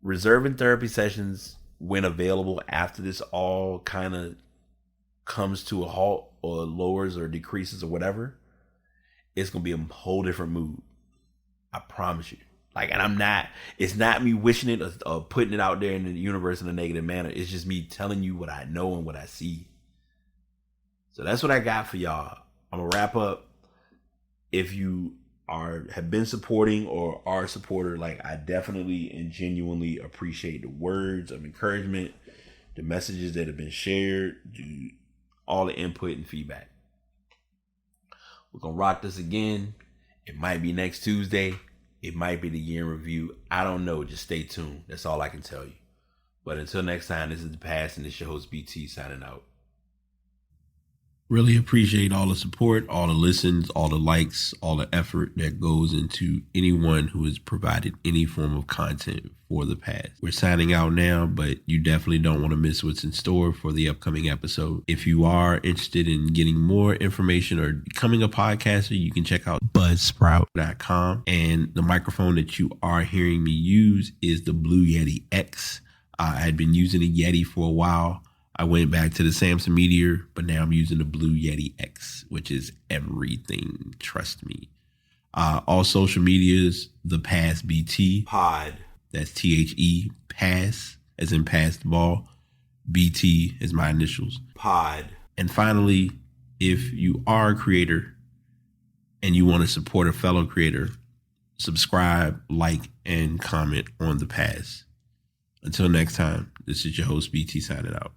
Reserving therapy sessions when available after this all kind of comes to a halt or lowers or decreases or whatever, it's going to be a whole different mood. I promise you. It's not me wishing it or putting it out there in the universe in a negative manner. It's just me telling you what I know and what I see. So that's what I got for y'all. I'm going to wrap up. If you have been supporting or are a supporter, I definitely and genuinely appreciate the words of encouragement, the messages that have been shared, all the input and feedback. We're going to rock this again. It might be next Tuesday. It might be the year in review. I don't know. Just stay tuned. That's all I can tell you. But until next time, this is The Past, and this is your host, BT, signing out. Really appreciate all the support, all the listens, all the likes, all the effort that goes into anyone who has provided any form of content for The Past. We're signing out now, but you definitely don't want to miss what's in store for the upcoming episode. If you are interested in getting more information or becoming a podcaster, you can check out buzzsprout.com. And the microphone that you are hearing me use is the Blue Yeti X. I had been using a Yeti for a while. I went back to the Samson Meteor, but now I'm using the Blue Yeti X, which is everything. Trust me. All social medias, The Past BT Pod. That's THE Pass, as in pass the ball. BT is my initials. Pod. And finally, if you are a creator and you want to support a fellow creator, subscribe, like, and comment on The Past. Until next time, this is your host BT signing out.